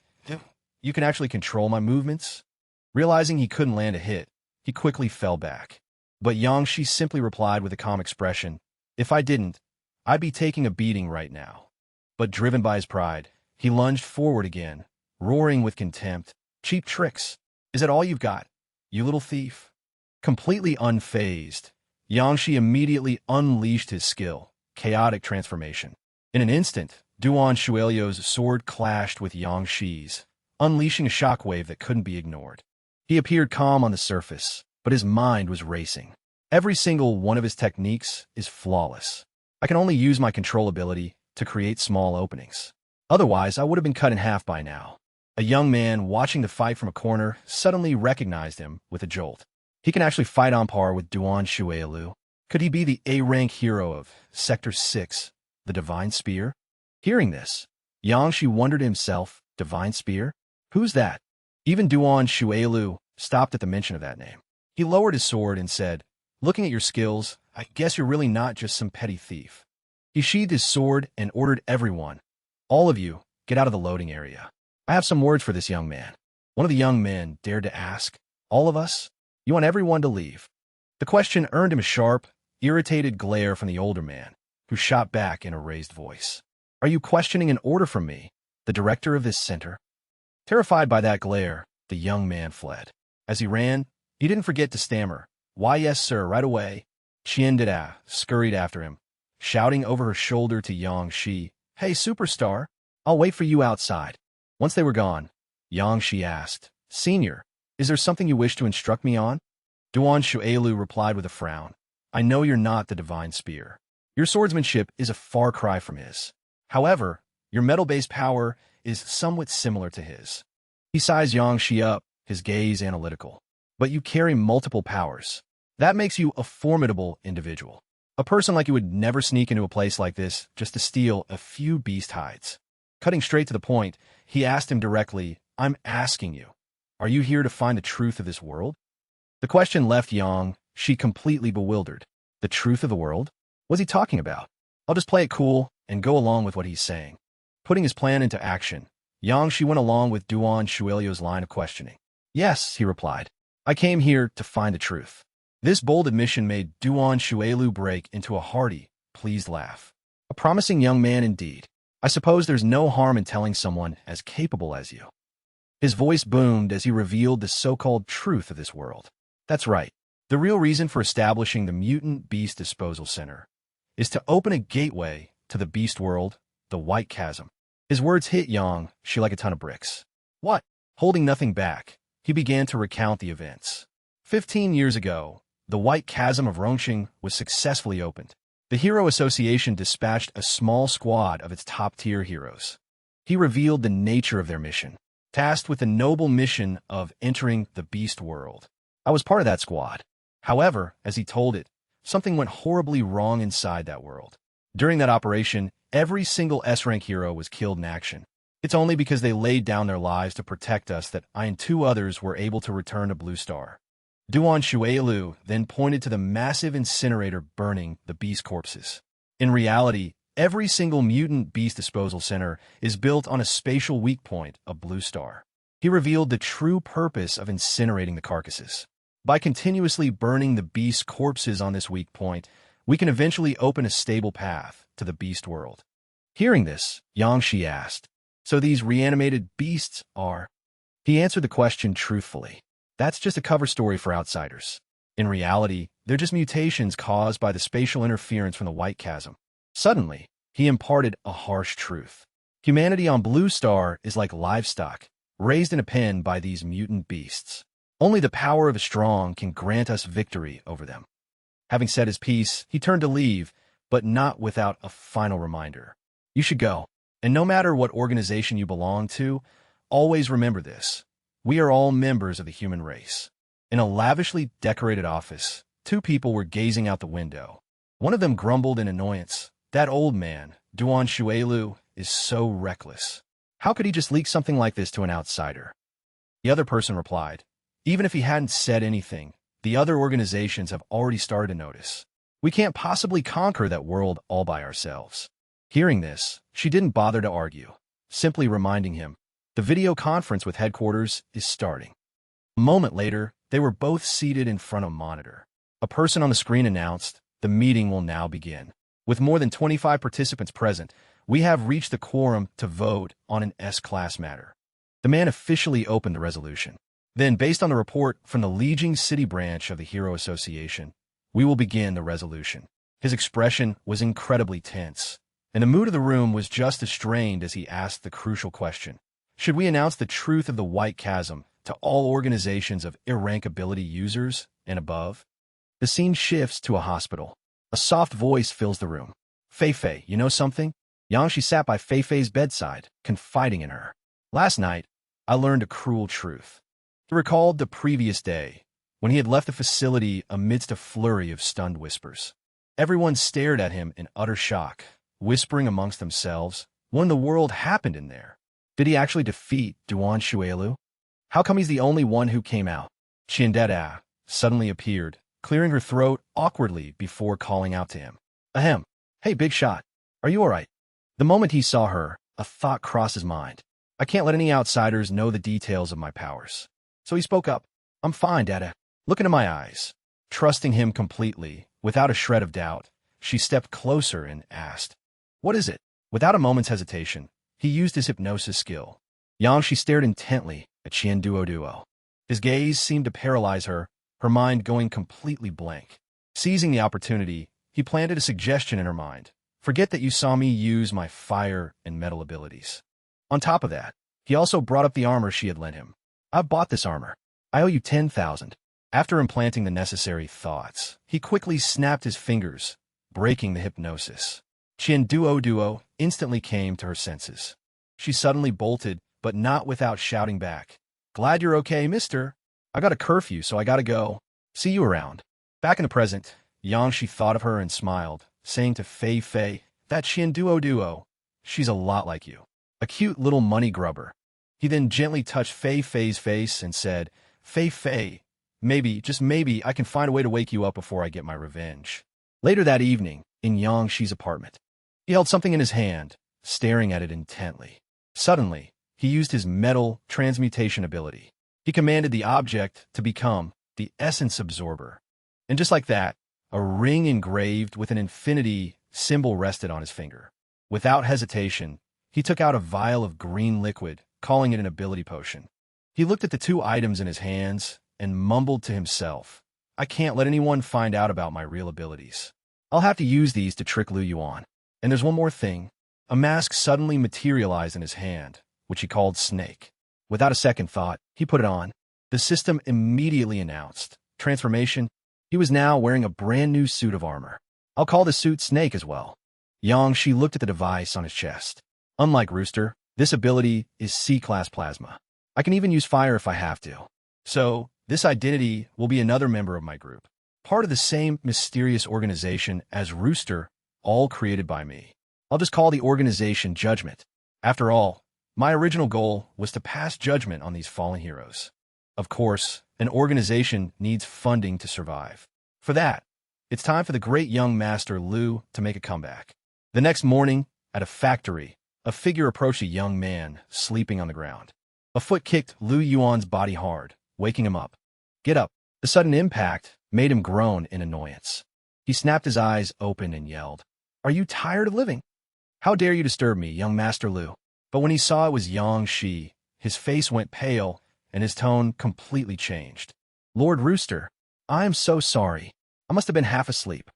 "You can actually control my movements?" Realizing he couldn't land a hit, he quickly fell back. But Yang Shi simply replied with a calm expression, "If I didn't, I'd be taking a beating right now." But driven by his pride, he lunged forward again, roaring with contempt, "Cheap tricks! Is that all you've got, you little thief?" Completely unfazed, Yang Shi immediately unleashed his skill, Chaotic Transformation. In an instant, Duan Shuelu's sword clashed with Yang Shi's, unleashing a shockwave that couldn't be ignored. He appeared calm on the surface, but his mind was racing. Every single one of his techniques is flawless. I can only use my control ability to create small openings. Otherwise, I would have been cut in half by now. A young man watching the fight from a corner suddenly recognized him with a jolt. He can actually fight on par with Duan Shuelu. Could he be the A-rank hero of Sector 6, the Divine Spear? Hearing this, Yang Shi wondered to himself, Divine Spear? Who's that? Even Duan Shuelu stopped at the mention of that name. He lowered his sword and said, "Looking at your skills, I guess you're really not just some petty thief." He sheathed his sword and ordered everyone, "All of you, get out of the loading area. I have some words for this young man." One of the young men dared to ask, "All of us? You want everyone to leave?" The question earned him a sharp, irritated glare from the older man, who shot back in a raised voice. "Are you questioning an order from me, the director of this center?" Terrified by that glare, the young man fled. As he ran, he didn't forget to stammer, "Why, yes, sir, right away." Qian Dada scurried after him, shouting over her shoulder to Yang Shi, "Hey, superstar, I'll wait for you outside." Once they were gone, Yang Shi asked, "Senior, is there something you wish to instruct me on?" Duan Shuelu replied with a frown, "I know you're not the Divine Spear. Your swordsmanship is a far cry from his. However, your metal-based power is somewhat similar to his." He sized Yang Shi up, his gaze analytical. "But you carry multiple powers. That makes you a formidable individual. A person like you would never sneak into a place like this just to steal a few beast hides." Cutting straight to the point, he asked him directly, "I'm asking you, are you here to find the truth of this world?" The question left Yang Shi completely bewildered. The truth of the world? What's he talking about? I'll just play it cool and go along with what he's saying. Putting his plan into action, Yang Shi went along with Duan Shuelu's line of questioning. "Yes," he replied. "I came here to find the truth." This bold admission made Duan Shuelu break into a hearty, pleased laugh. A promising young man indeed. I suppose there's no harm in telling someone as capable as you. His voice boomed as he revealed the so-called truth of this world. That's right. The real reason for establishing the Mutant Beast Disposal Center is to open a gateway to the beast world, the White Chasm. His words hit Yang Shi like a ton of bricks. What? Holding nothing back, he began to recount the events. 15 years ago, the White Chasm of Rongqing was successfully opened. The Hero Association dispatched a small squad of its top-tier heroes. He revealed the nature of their mission, tasked with the noble mission of entering the beast world. I was part of that squad. However, as he told it, something went horribly wrong inside that world. During that operation, every single S-rank hero was killed in action. It's only because they laid down their lives to protect us that I and 2 others were able to return to Blue Star. Duan Shuailu then pointed to the massive incinerator burning the beast corpses. In reality, every single mutant beast disposal center is built on a spatial weak point of Blue Star. He revealed the true purpose of incinerating the carcasses. By continuously burning the beast corpses on this weak point, we can eventually open a stable path to the beast world. Hearing this, Yang Shi asked, "So these reanimated beasts are?" He answered the question truthfully. That's just a cover story for outsiders. In reality, they're just mutations caused by the spatial interference from the White Chasm. Suddenly, he imparted a harsh truth. Humanity on Blue Star is like livestock, raised in a pen by these mutant beasts. Only the power of a strong can grant us victory over them. Having said his piece, he turned to leave, but not without a final reminder. You should go. And no matter what organization you belong to, always remember this. We are all members of the human race. In a lavishly decorated office, 2 people were gazing out the window. One of them grumbled in annoyance. That old man, Duan Shuailu, is so reckless. How could he just leak something like this to an outsider? The other person replied, even if he hadn't said anything, the other organizations have already started to notice. We can't possibly conquer that world all by ourselves. Hearing this, she didn't bother to argue, simply reminding him, the video conference with headquarters is starting. A moment later, they were both seated in front of a monitor. A person on the screen announced, the meeting will now begin. With more than 25 participants present, we have reached the quorum to vote on an S-class matter. The man officially opened the resolution. Then, based on the report from the Lijiang City branch of the Hero Association, we will begin the resolution. His expression was incredibly tense, and the mood of the room was just as strained as he asked the crucial question. Should we announce the truth of the White Chasm to all organizations of irrankability users and above? The scene shifts to a hospital. A soft voice fills the room. Fei, you know something? Yang Shi sat by Fei's bedside, confiding in her. Last night, I learned a cruel truth. He recalled the previous day, when he had left the facility amidst a flurry of stunned whispers. Everyone stared at him in utter shock, whispering amongst themselves, what in the world happened in there? Did he actually defeat Duan Shuailu? How come he's the only one who came out? Qiandeda suddenly appeared, clearing her throat awkwardly before calling out to him. Ahem. Hey, big shot. Are you all right? The moment he saw her, a thought crossed his mind. I can't let any outsiders know the details of my powers. So he spoke up. I'm fine, Dada. Look into my eyes. Trusting him completely, without a shred of doubt, she stepped closer and asked, What is it? Without a moment's hesitation, he used his hypnosis skill. Yang Shi stared intently at Qian Duo. His gaze seemed to paralyze her, her mind going completely blank. Seizing the opportunity, he planted a suggestion in her mind. Forget that you saw me use my fire and metal abilities. On top of that, he also brought up the armor she had lent him. I've bought this armor. I owe you 10,000. After implanting the necessary thoughts, he quickly snapped his fingers, breaking the hypnosis. Qian Duo instantly came to her senses. She suddenly bolted, but not without shouting back. Glad you're okay, mister. I got a curfew, so I gotta go. See you around. Back in the present, Yang Shi thought of her and smiled, saying to Fei, that Qian Duo, she's a lot like you. A cute little money grubber. He then gently touched Fei's face and said, Fei, maybe, just maybe, I can find a way to wake you up before I get my revenge. Later that evening, in Yang Shi's apartment, he held something in his hand, staring at it intently. Suddenly, he used his metal transmutation ability. He commanded the object to become the essence absorber. And just like that, a ring engraved with an infinity symbol rested on his finger. Without hesitation, he took out a vial of green liquid, calling it an ability potion. He looked at the 2 items in his hands and mumbled to himself, I can't let anyone find out about my real abilities. I'll have to use these to trick Lu Yuan. And there's one more thing. A mask suddenly materialized in his hand, which he called Snake. Without a second thought, he put it on. The system immediately announced transformation. He was now wearing a brand new suit of armor. I'll call the suit Snake as well. She looked at the device on his chest. Unlike Rooster, this ability is C-class plasma. I can even use fire if I have to. So, this identity will be another member of my group. Part of the same mysterious organization as Rooster, all created by me. I'll just call the organization Judgment. After all, my original goal was to pass judgment on these fallen heroes. Of course, an organization needs funding to survive. For that, it's time for the great young master Lu to make a comeback. The next morning, at a factory, a figure approached a young man sleeping on the ground. A foot kicked Lu Yuan's body hard, waking him up. Get up. The sudden impact made him groan in annoyance. He snapped his eyes open and yelled, "Are you tired of living? How dare you disturb me, young Master Lu?" But when he saw it was Yang Shi, his face went pale and his tone completely changed. "Lord Rooster, I am so sorry. I must have been half asleep."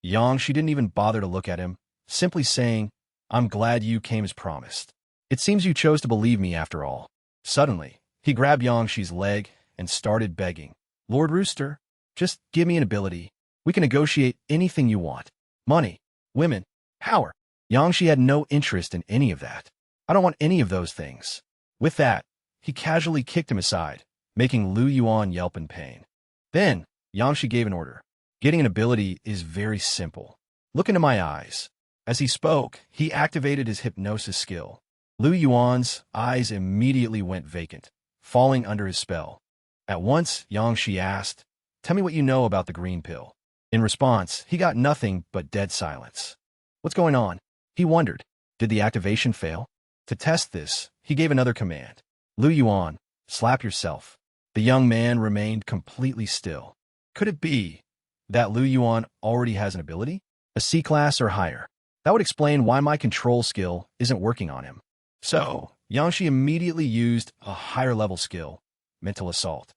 Yang Shi didn't even bother to look at him, simply saying, "I'm glad you came as promised. It seems you chose to believe me after all." Suddenly, he grabbed Yang Shi's leg and started begging. "Lord Rooster, just give me an ability. We can negotiate anything you want. Money, women, power." Yang Shi had no interest in any of that. "I don't want any of those things." With that, he casually kicked him aside, making Lu Yuan yelp in pain. Then, Yang Shi gave an order. "Getting an ability is very simple. Look into my eyes." As he spoke, he activated his hypnosis skill. Lu Yuan's eyes immediately went vacant, falling under his spell. At once, Yang Shi asked, "Tell me what you know about the green pill." In response, he got nothing but dead silence. What's going on? He wondered. Did the activation fail? To test this, he gave another command. "Lu Yuan, slap yourself." The young man remained completely still. Could it be that Lu Yuan already has an ability? A C-class or higher? That would explain why my control skill isn't working on him. So, Yang Shi immediately used a higher-level skill, Mental Assault.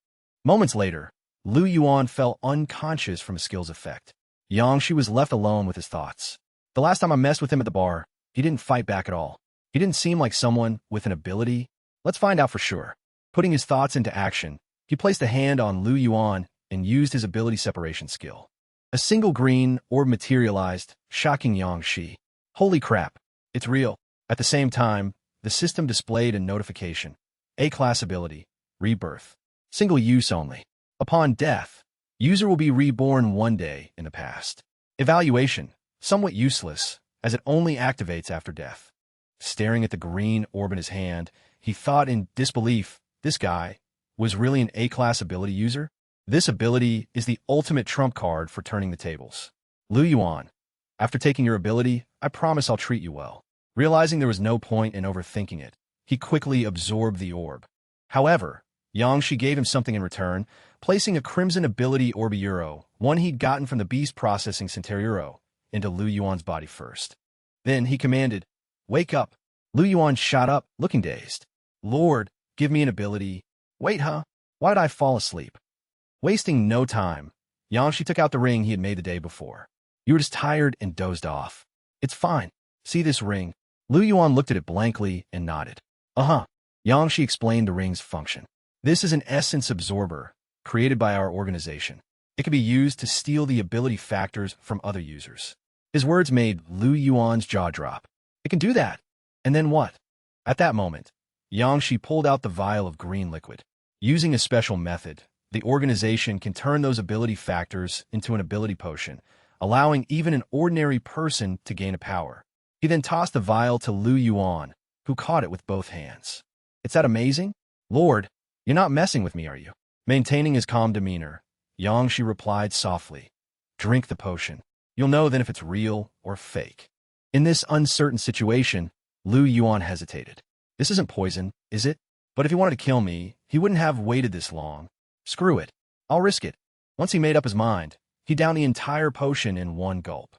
Moments later, Lu Yuan fell unconscious from a skill's effect. Yang Shi was left alone with his thoughts. The last time I messed with him at the bar, he didn't fight back at all. He didn't seem like someone with an ability. Let's find out for sure. Putting his thoughts into action, he placed a hand on Lu Yuan and used his ability separation skill. A single green orb materialized, shocking Yang Shi. Holy crap, it's real. At the same time, the system displayed a notification. A-class ability, rebirth. Single use only. Upon death, user will be reborn one day in the past. Evaluation, somewhat useless, as it only activates after death. Staring at the green orb in his hand, he thought in disbelief, this guy was really an A-class ability user? This ability is the ultimate trump card for turning the tables. Lu Yuan, after taking your ability, I promise I'll treat you well. Realizing there was no point in overthinking it, he quickly absorbed the orb. However, Yang Shi gave him something in return, placing a crimson ability Orbieuro, one he'd gotten from the beast processing Centuriero, into Lu Yuan's body first. Then he commanded, "Wake up." Lu Yuan shot up, looking dazed. "Lord, give me an ability." "Wait, huh? Why did I fall asleep?" Wasting no time, Yang Shi took out the ring he had made the day before. "You were just tired and dozed off. It's fine. See this ring?" Lu Yuan looked at it blankly and nodded. "Uh-huh." Yang Shi explained the ring's function. "This is an essence absorber, created by our organization. It can be used to steal the ability factors from other users." His words made Lu Yuan's jaw drop. "It can do that? And then what?" At that moment, Yang Shi pulled out the vial of green liquid. Using a special method, the organization can turn those ability factors into an ability potion, allowing even an ordinary person to gain a power. He then tossed the vial to Lu Yuan, who caught it with both hands. "Is that amazing? Lord, you're not messing with me, are you?" Maintaining his calm demeanor, Yang Shi replied softly, "Drink the potion. You'll know then if it's real or fake." In this uncertain situation, Lu Yuan hesitated. "This isn't poison, is it? But if he wanted to kill me, he wouldn't have waited this long. Screw it. I'll risk it." Once he made up his mind, he downed the entire potion in one gulp.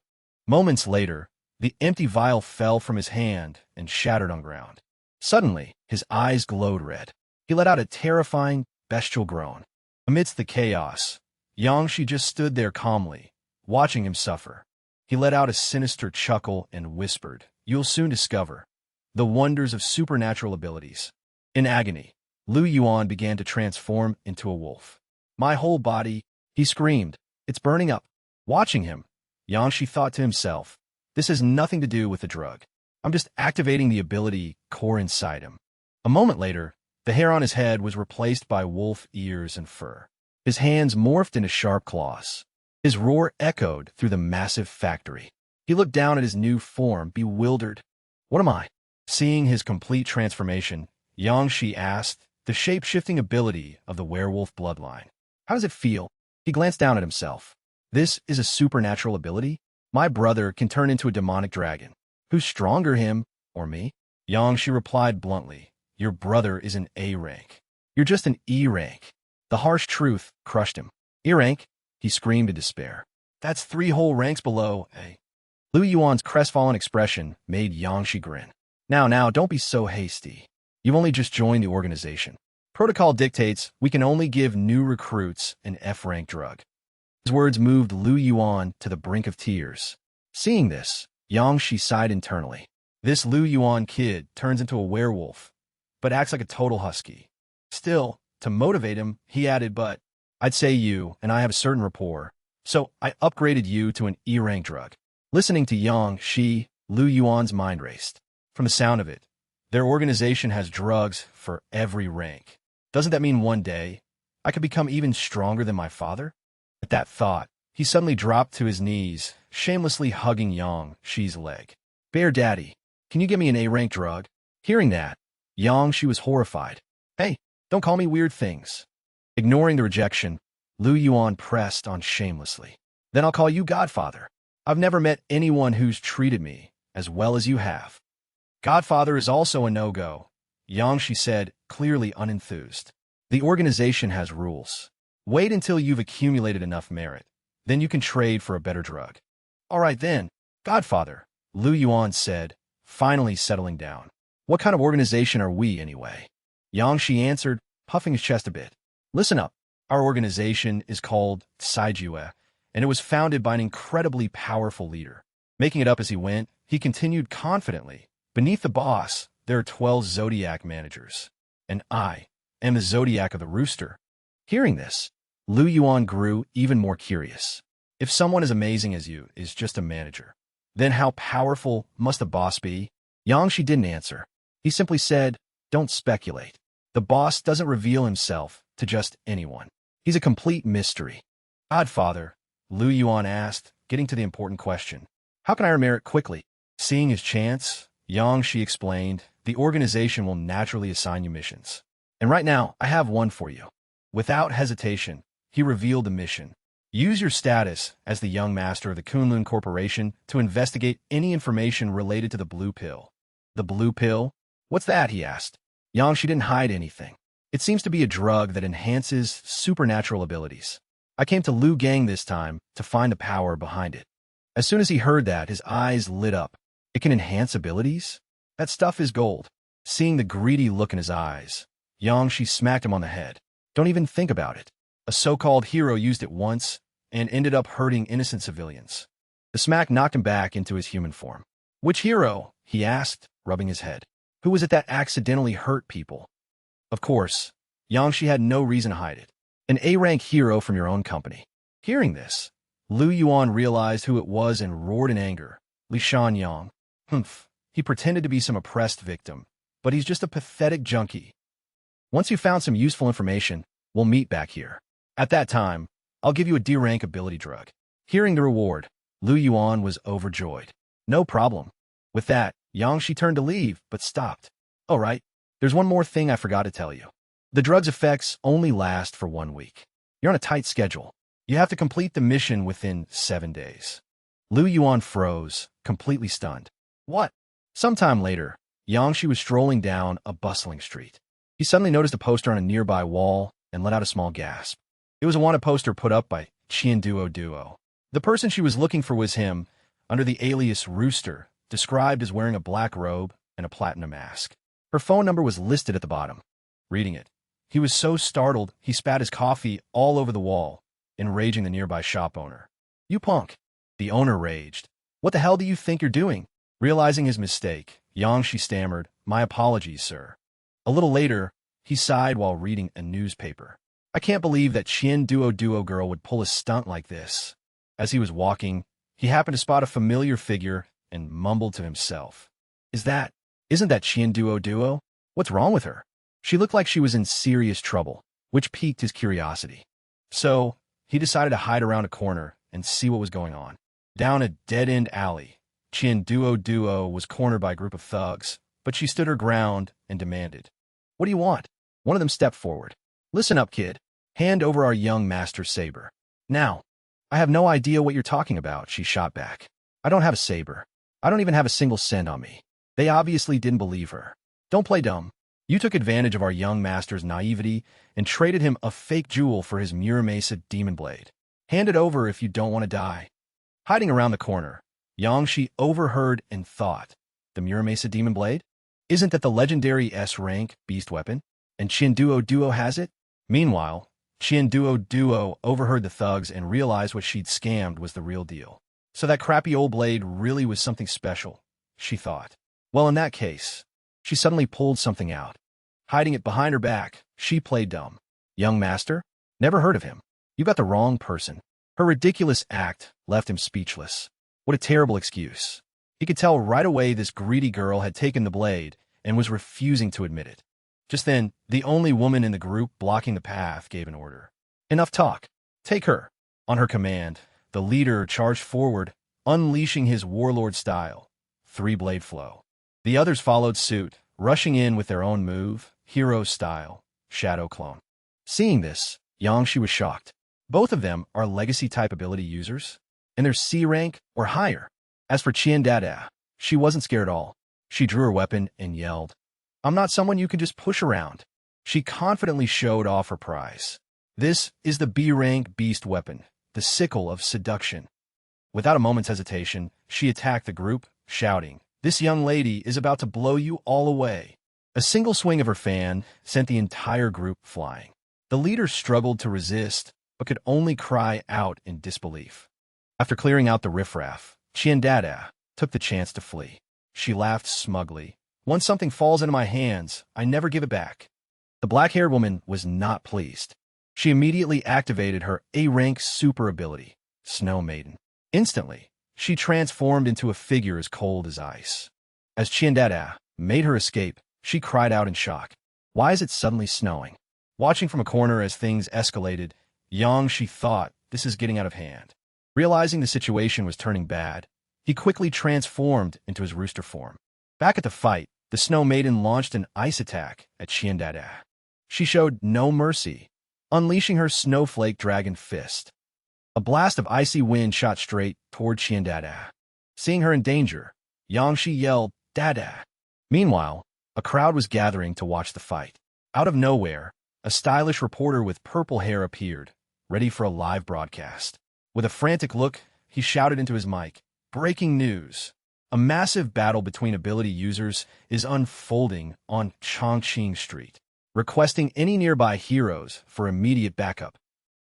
Moments later, the empty vial fell from his hand and shattered on ground. Suddenly, his eyes glowed red. He let out a terrifying, bestial groan. Amidst the chaos, Yangshi just stood there calmly, watching him suffer. He let out a sinister chuckle and whispered, "You'll soon discover the wonders of supernatural abilities." In agony, Lu Yuan began to transform into a wolf. "My whole body," he screamed, "it's burning up." Watching him, Yangshi thought to himself, "This has nothing to do with the drug. I'm just activating the ability core inside him." A moment later, the hair on his head was replaced by wolf ears and fur. His hands morphed into sharp claws. His roar echoed through the massive factory. He looked down at his new form, bewildered. "What am I?" Seeing his complete transformation, Yangshi asked, the shape-shifting ability of the werewolf bloodline. "How does it feel?" He glanced down at himself. "This is a supernatural ability? My brother can turn into a demonic dragon. Who's stronger, him or me?" Yangshi replied bluntly, "Your brother is an A rank. You're just an E rank." The harsh truth crushed him. "E rank?" He screamed in despair. "That's 3 whole ranks below A." Lu Yuan's crestfallen expression made Yangshi grin. Now, don't be so hasty. You've only just joined the organization. Protocol dictates we can only give new recruits an F-rank drug." His words moved Lu Yuan to the brink of tears. Seeing this, Yangshi sighed internally. This Lu Yuan kid turns into a werewolf, but acts like a total husky. Still, to motivate him, he added, "But I'd say you and I have a certain rapport, so I upgraded you to an E-rank drug." Listening to Yangshi, Lu Yuan's mind raced. From the sound of it, their organization has drugs for every rank. Doesn't that mean one day I could become even stronger than my father? At that thought, he suddenly dropped to his knees, shamelessly hugging Yangshi's leg. "Bear Daddy, can you get me an A-rank drug?" Hearing that, Yangshi was horrified. "Hey, don't call me weird things." Ignoring the rejection, Lu Yuan pressed on shamelessly. "Then I'll call you Godfather. I've never met anyone who's treated me as well as you have." "Godfather is also a no-go," Yangshi said, clearly unenthused. "The organization has rules. Wait until you've accumulated enough merit. Then you can trade for a better drug." "All right then, Godfather," Lu Yuan said, finally settling down. "What kind of organization are we, anyway?" Yangshi answered, puffing his chest a bit. "Listen up. Our organization is called Saijue, and it was founded by an incredibly powerful leader." Making it up as he went, he continued confidently. "Beneath the boss, there are 12 zodiac managers, and I am the zodiac of the rooster." Hearing this, Lu Yuan grew even more curious. If someone as amazing as you is just a manager, then how powerful must the boss be? Yangshi didn't answer. He simply said, "Don't speculate. The boss doesn't reveal himself to just anyone. He's a complete mystery." "Godfather," Lu Yuan asked, getting to the important question. "How can I remerit quickly?" Seeing his chance, Yangshi explained, "The organization will naturally assign you missions. And right now, I have one for you." Without hesitation, he revealed the mission. Use your status as the young master of the Kunlun Corporation to investigate any information related to the blue pill. "The blue pill? What's that?" he asked. Yangshi didn't hide anything. "It seems to be a drug that enhances supernatural abilities. I came to Lu Gang this time to find the power behind it." As soon as he heard that, his eyes lit up. "It can enhance abilities? That stuff is gold." Seeing the greedy look in his eyes, Yangshi smacked him on the head. "Don't even think about it. A so-called hero used it once and ended up hurting innocent civilians." The smack knocked him back into his human form. "Which hero?" he asked, rubbing his head. "Who was it that accidentally hurt people?" Of course, Yangshi had no reason to hide it. "An A-rank hero from your own company." Hearing this, Lu Yuan realized who it was and roared in anger. "Li Shan. Humph. He pretended to be some oppressed victim, but he's just a pathetic junkie. Once you found some useful information, we'll meet back here. At that time, I'll give you a D-rank ability drug." Hearing the reward, Lu Yuan was overjoyed. "No problem." With that, Yangshi turned to leave, but stopped. "All right, there's one more thing I forgot to tell you. The drug's effects only last for 1 week. You're on a tight schedule. You have to complete the mission within 7 days." Lu Yuan froze, completely stunned. "What?" Sometime later, Yangshi was strolling down a bustling street. He suddenly noticed a poster on a nearby wall and let out a small gasp. It was a wanted poster put up by Qian Duo. The person she was looking for was him, under the alias Rooster, described as wearing a black robe and a platinum mask. Her phone number was listed at the bottom. Reading it, he was so startled he spat his coffee all over the wall enraging the nearby shop owner. "You punk!" The owner raged. "What the hell do you think you're doing?" Realizing his mistake, Yangshi stammered, "My apologies, sir." A little later, he sighed while reading a newspaper. "I can't believe that Chien Duo girl would pull a stunt like this." As he was walking, he happened to spot a familiar figure and mumbled to himself. Isn't that Chien Duo? What's wrong with her?" She looked like she was in serious trouble, which piqued his curiosity. So, he decided to hide around a corner and see what was going on. Down a dead-end alley, Chien Duo was cornered by a group of thugs, but she stood her ground and demanded, "What do you want?" One of them stepped forward. "Listen up, kid. Hand over our young master's saber." "Now." "I have no idea what you're talking about," she shot back. "I don't have a saber. I don't even have a single cent on me." They obviously didn't believe her. "Don't play dumb. You took advantage of our young master's naivety and traded him a fake jewel for his Muramasa demon blade. Hand it over if you don't want to die." Hiding around the corner, Yangshi overheard and thought, "The Muramasa demon blade? Isn't that the legendary S-rank beast weapon? And Chien Duo has it?" Meanwhile, Chien Duo overheard the thugs and realized what she'd scammed was the real deal. So that crappy old blade really was something special, she thought. Well, in that case, she suddenly pulled something out. Hiding it behind her back, she played dumb. "Young master? Never heard of him. You got the wrong person." Her ridiculous act left him speechless. What a terrible excuse. He could tell right away this greedy girl had taken the blade and was refusing to admit it. Just then, the only woman in the group blocking the path gave an order. "Enough talk. Take her." On her command, the leader charged forward, unleashing his warlord style, three-blade flow. The others followed suit, rushing in with their own move, hero style, shadow clone. Seeing this, Yangshi was shocked. Both of them are legacy-type ability users, and they're C rank or higher. As for Chien Dada, she wasn't scared at all. She drew her weapon and yelled, "I'm not someone you can just push around." She confidently showed off her prize. This is the B-rank beast weapon, the sickle of seduction. Without a moment's hesitation, she attacked the group, shouting, "This young lady is about to blow you all away." A single swing of her fan sent the entire group flying. The leader struggled to resist, but could only cry out in disbelief. After clearing out the riffraff, Chien Dada took the chance to flee. She laughed smugly. "Once something falls into my hands, I never give it back." The black-haired woman was not pleased. She immediately activated her A-rank super ability, Snow Maiden. Instantly, she transformed into a figure as cold as ice. As Chien Dada made her escape, she cried out in shock. "Why is it suddenly snowing?" Watching from a corner as things escalated, Yangshi thought, "This is getting out of hand." Realizing the situation was turning bad, he quickly transformed into his rooster form. Back at the fight, the Snow Maiden launched an ice attack at Chien Dada. She showed no mercy, unleashing her snowflake dragon fist. A blast of icy wind shot straight toward Chien Dada. Seeing her in danger, Yangshi yelled, "Dada!" Meanwhile, a crowd was gathering to watch the fight. Out of nowhere, a stylish reporter with purple hair appeared, ready for a live broadcast. With a frantic look, he shouted into his mic, "Breaking news! A massive battle between ability users is unfolding on Chongqing Street, requesting any nearby heroes for immediate backup."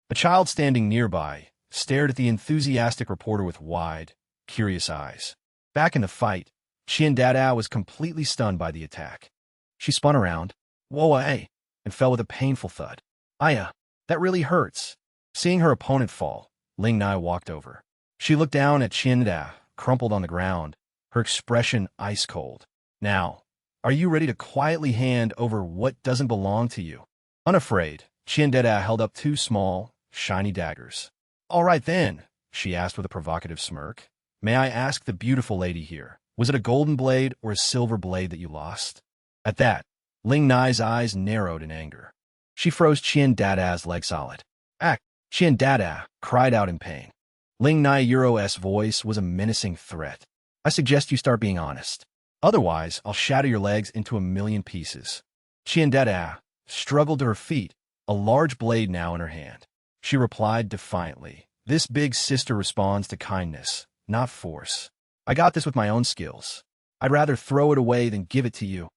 A child standing nearby stared at the enthusiastic reporter with wide, curious eyes. Back in the fight, Chien Dada was completely stunned by the attack. She spun around, "Whoa, hey," and fell with a painful thud. "Aya, that really hurts." Seeing her opponent fall, Ling Nai walked over. She looked down at Chien Dada, crumpled on the ground, her expression ice-cold. "Now, are you ready to quietly hand over what doesn't belong to you?" Unafraid, Chien Dada held up two small, shiny daggers. "All right then," she asked with a provocative smirk. "May I ask the beautiful lady here, was it a golden blade or a silver blade that you lost?" At that, Ling Nai's eyes narrowed in anger. She froze Chien Dada's leg solid. "Act!" Chien Dada cried out in pain. Ling Nai Euro's voice was a menacing threat. "I suggest you start being honest. Otherwise, I'll shatter your legs into a million pieces." Chien Dada struggled to her feet, a large blade now in her hand. She replied defiantly, "This big sister responds to kindness, not force. I got this with my own skills. I'd rather throw it away than give it to you."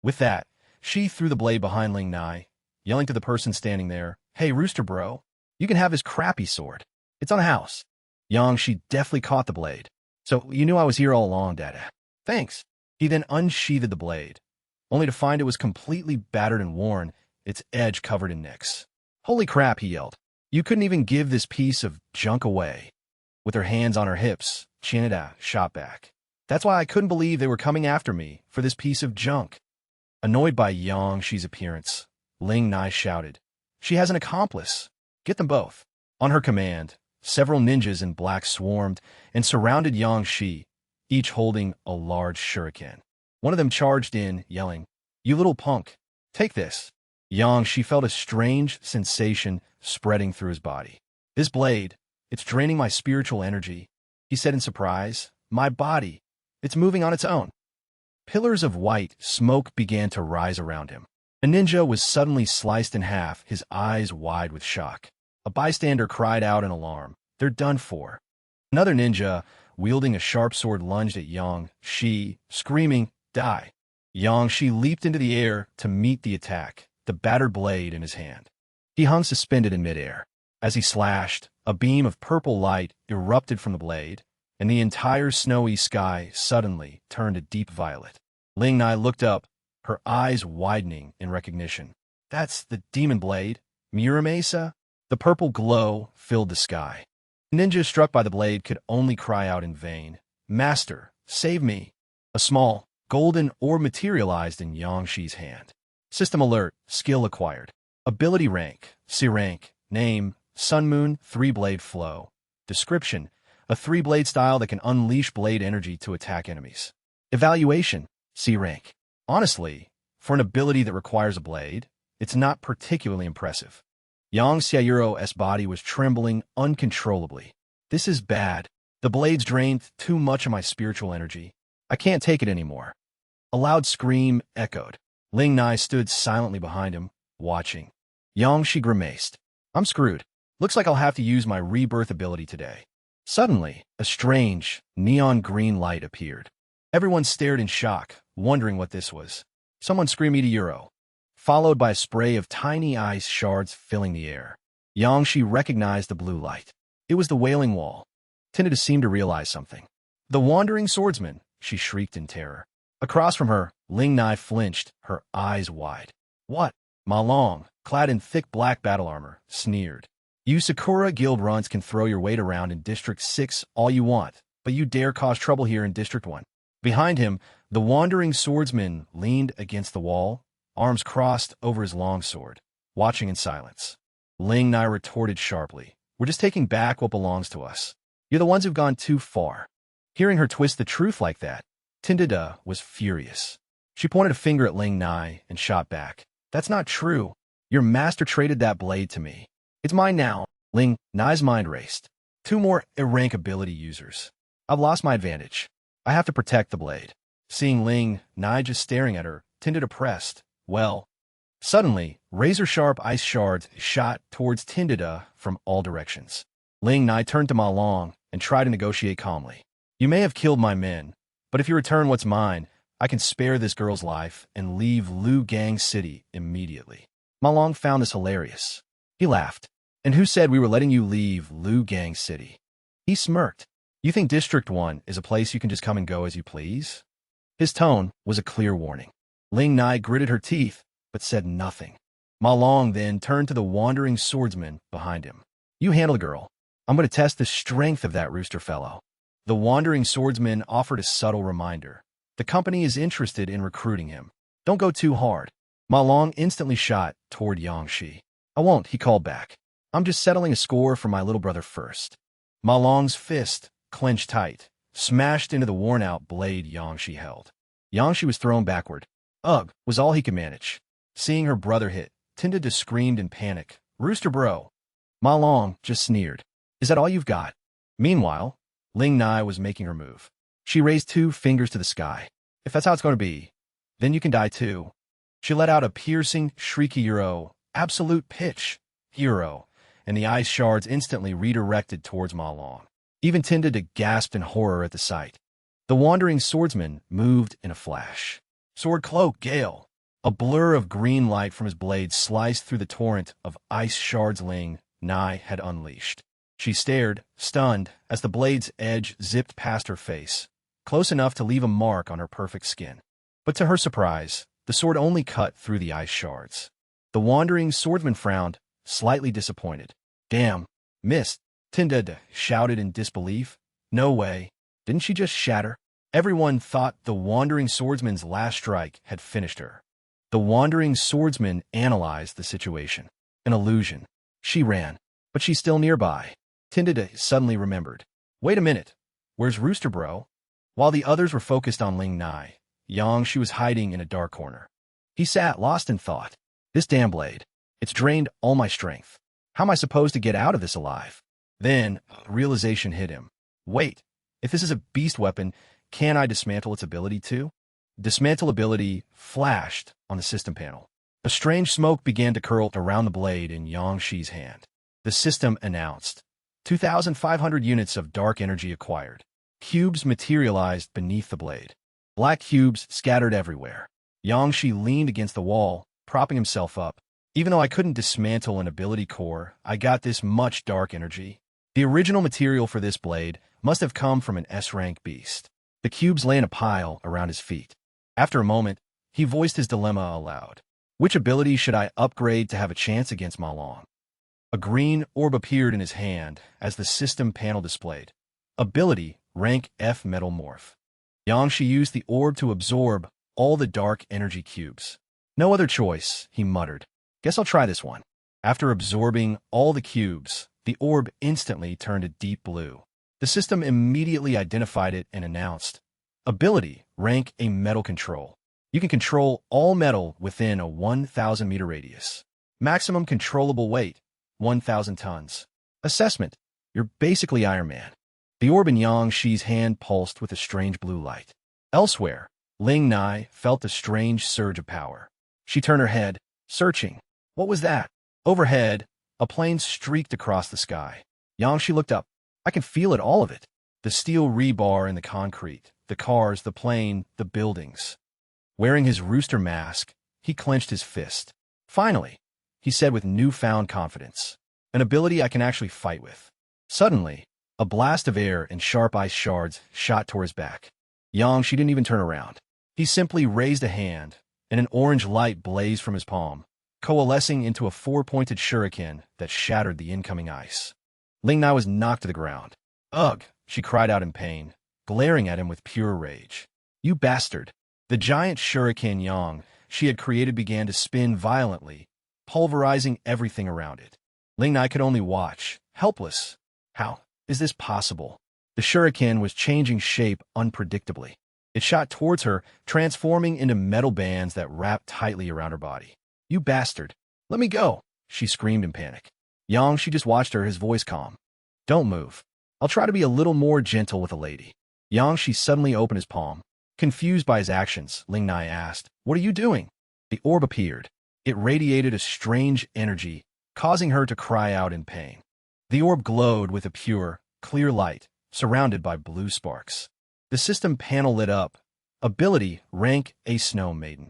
With that, she threw the blade behind Ling Nai, yelling to the person standing there, "Hey, rooster bro, You can have his crappy sword. It's on a house. Yang, she deftly caught the blade. So you knew I was here all along, Dada. Thanks. He then unsheathed the blade, only to find it was completely battered and worn, its edge covered in nicks. Holy crap, he yelled. You couldn't even give this piece of junk away. With her hands on her hips, Chineda shot back. That's why I couldn't believe they were coming after me for this piece of junk. Annoyed by Yang Shi's appearance, Ling Nai shouted, She has an accomplice. Get them both. On her command, several ninjas in black swarmed and surrounded Yang Shi, each holding a large shuriken. One of them charged in, yelling, You little punk, take this. Yang Shi felt a strange sensation spreading through his body. This blade, it's draining my spiritual energy, he said in surprise. My body, it's moving on its own. Pillars of white smoke began to rise around him. A ninja was suddenly sliced in half, his eyes wide with shock. A bystander cried out in alarm. They're done for. Another ninja, wielding a sharp sword, lunged at Yang Shi, screaming, Die. Yang Shi leaped into the air to meet the attack, the battered blade in his hand. He hung suspended in midair. As he slashed, a beam of purple light erupted from the blade, and the entire snowy sky suddenly turned a deep violet. Ling Nai looked up, her eyes widening in recognition. That's the demon blade, Muramasa? The purple glow filled the sky. Ninjas struck by the blade could only cry out in vain, Master, save me. A small, golden orb materialized in Yang Shi's hand. System alert, skill acquired. Ability rank, C rank, name, Sun Moon 3-blade flow. Description, a 3-blade style that can unleash blade energy to attack enemies. Evaluation, C rank. Honestly, for an ability that requires a blade, it's not particularly impressive. Yang Xiao's body was trembling uncontrollably. This is bad. The blades drained too much of my spiritual energy. I can't take it anymore. A loud scream echoed. Ling Nai stood silently behind him, watching. Yang Shi grimaced. I'm screwed. Looks like I'll have to use my rebirth ability today. Suddenly, a strange, neon green light appeared. Everyone stared in shock, wondering what this was. Someone screamed Euro, followed by a spray of tiny ice shards filling the air. Yang Shi recognized the blue light. It was the Wailing Wall. Tinida seemed to realize something. The Wandering Swordsman, she shrieked in terror. Across from her, Ling Nai flinched, her eyes wide. What? Ma Long, clad in thick black battle armor, sneered. You Sakura Guild runs can throw your weight around in District 6 all you want, but you dare cause trouble here in District 1. Behind him, the Wandering Swordsman leaned against the wall, arms crossed over his long sword, watching in silence. Ling Nai retorted sharply, We're just taking back what belongs to us. You're the ones who've gone too far. Hearing her twist the truth like that, Tindida was furious. She pointed a finger at Ling Nai and shot back. That's not true. Your master traded that blade to me. It's mine now. Ling Nai's mind raced. 2 more E-rank ability users. I've lost my advantage. I have to protect the blade. Seeing Ling Nai just staring at her, Tindida pressed. Well. Suddenly, razor-sharp ice shards shot towards Tindida from all directions. Ling Nai turned to Ma Long and tried to negotiate calmly. You may have killed my men, but if you return what's mine, I can spare this girl's life and leave Lu Gang City immediately. Ma Long found this hilarious. He laughed. And who said we were letting you leave Lu Gang City? He smirked. You think District 1 is a place you can just come and go as you please? His tone was a clear warning. Ling Nai gritted her teeth, but said nothing. Ma Long then turned to the Wandering Swordsman behind him. You handle the girl. I'm going to test the strength of that rooster fellow. The Wandering Swordsman offered a subtle reminder. The company is interested in recruiting him. Don't go too hard. Ma Long instantly shot toward Yang Shi. I won't, he called back. I'm just settling a score for my little brother first. Ma Long's fist, clenched tight, smashed into the worn-out blade Yang Shi held. Yang Shi was thrown backward. Ugh, was all he could manage. Seeing her brother hit, Tindida screamed in panic. Rooster bro. Ma Long just sneered. Is that all you've got? Meanwhile, Ling Nai was making her move. She raised 2 fingers to the sky. If that's how it's going to be, then you can die too. She let out a piercing, shrieky Euro, absolute pitch, Euro, and the ice shards instantly redirected towards Ma Long. Even Tindida gasped in horror at the sight. The Wandering Swordsman moved in a flash. Sword cloak, Gale. A blur of green light from his blade sliced through the torrent of ice shards. Ling Nai had unleashed. She stared, stunned, as the blade's edge zipped past her face, close enough to leave a mark on her perfect skin. But to her surprise, the sword only cut through the ice shards. The wandering swordsman frowned, slightly disappointed. Damn, missed, Tindad shouted in disbelief. No way. Didn't she just shatter? Everyone thought the wandering swordsman's last strike had finished her. The wandering swordsman analyzed the situation. An illusion. She ran, but she's still nearby. Tindad suddenly remembered. Wait a minute. Where's Rooster Bro? While the others were focused on Ling Nai, She was hiding in a dark corner. He sat lost in thought. This damn blade. It's drained all my strength. How am I supposed to get out of this alive? Then, realization hit him. Wait, if this is a beast weapon, can I dismantle its ability too? Dismantle ability flashed on the system panel. A strange smoke began to curl around the blade in Yangshi's hand. The system announced, 2,500 units of dark energy acquired. Cubes materialized beneath the blade. Black cubes scattered everywhere. Yangshi leaned against the wall, propping himself up. Even though I couldn't dismantle an ability core, I got this much dark energy. The original material for this blade must have come from an S-rank beast. The cubes lay in a pile around his feet. After a moment, he voiced his dilemma aloud. Which ability should I upgrade to have a chance against Ma Long? A green orb appeared in his hand as the system panel displayed. Ability, rank F Metal Morph. Yangshi used the orb to absorb all the dark energy cubes. No other choice, he muttered. Guess I'll try this one. After absorbing all the cubes, the orb instantly turned a deep blue. The system immediately identified it and announced, ability, rank a metal control. You can control all metal within a 1,000-meter radius. Maximum controllable weight, 1,000 tons. Assessment, you're basically Iron Man. The orb in Yangshi's hand pulsed with a strange blue light. Elsewhere, Ling Nai felt a strange surge of power. She turned her head, searching. What was that? Overhead, a plane streaked across the sky. Yangshi looked up. I can feel it, all of it. The steel rebar in the concrete, the cars, the plane, the buildings. Wearing his rooster mask, he clenched his fist. Finally, he said with newfound confidence, an ability I can actually fight with. Suddenly, a blast of air and sharp ice shards shot toward his back. Yangshi didn't even turn around. He simply raised a hand, and an orange light blazed from his palm, coalescing into a four-pointed shuriken that shattered the incoming ice. Ling Nai was knocked to the ground. Ugh, she cried out in pain, glaring at him with pure rage. You bastard. The giant shuriken Yang she had created began to spin violently, pulverizing everything around it. Ling Nai could only watch, helpless. How is this possible? The shuriken was changing shape unpredictably. It shot towards her, transforming into metal bands that wrapped tightly around her body. You bastard. Let me go, she screamed in panic. She just watched her, his voice calm. Don't move. I'll try to be a little more gentle with a lady. She suddenly opened his palm. Confused by his actions, Ling Nai asked, What are you doing? The orb appeared. It radiated a strange energy, causing her to cry out in pain. The orb glowed with a pure, clear light, surrounded by blue sparks. The system panel lit up. Ability, rank a Snow Maiden.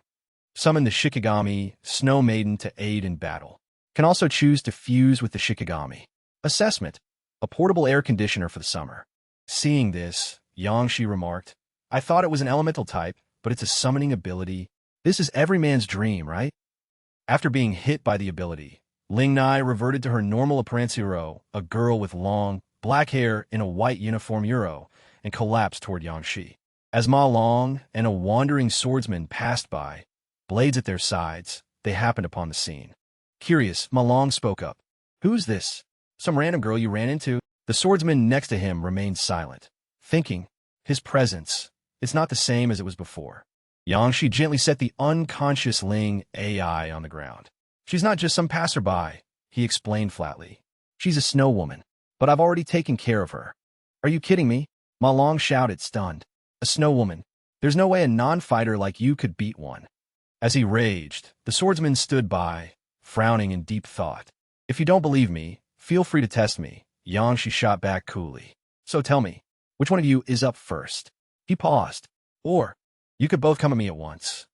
Summon the Shikigami, Snow Maiden to aid in battle. Can also choose to fuse with the Shikigami. Assessment, a portable air conditioner for the summer. Seeing this, Yangshi remarked, I thought it was an elemental type, but it's a summoning ability. This is every man's dream, right? After being hit by the ability, Ling Nai reverted to her normal appearance, a girl with long, black hair in a white uniform, and collapsed toward Yangshi. As Ma Long and a wandering swordsman passed by, blades at their sides, they happened upon the scene. Curious, Ma Long spoke up. Who's this? Some random girl you ran into? The swordsman next to him remained silent, thinking, his presence, it's not the same as it was before. Yangshi gently set the unconscious Ling AI on the ground. She's not just some passerby, he explained flatly. She's a snow woman, but I've already taken care of her. Are you kidding me? Ma Long shouted, stunned. A snow woman. There's no way a non-fighter like you could beat one. As he raged, the swordsman stood by, frowning in deep thought. If you don't believe me, feel free to test me, Yangshi shot back coolly. So tell me, which one of you is up first? He paused. Or, you could both come at me at once.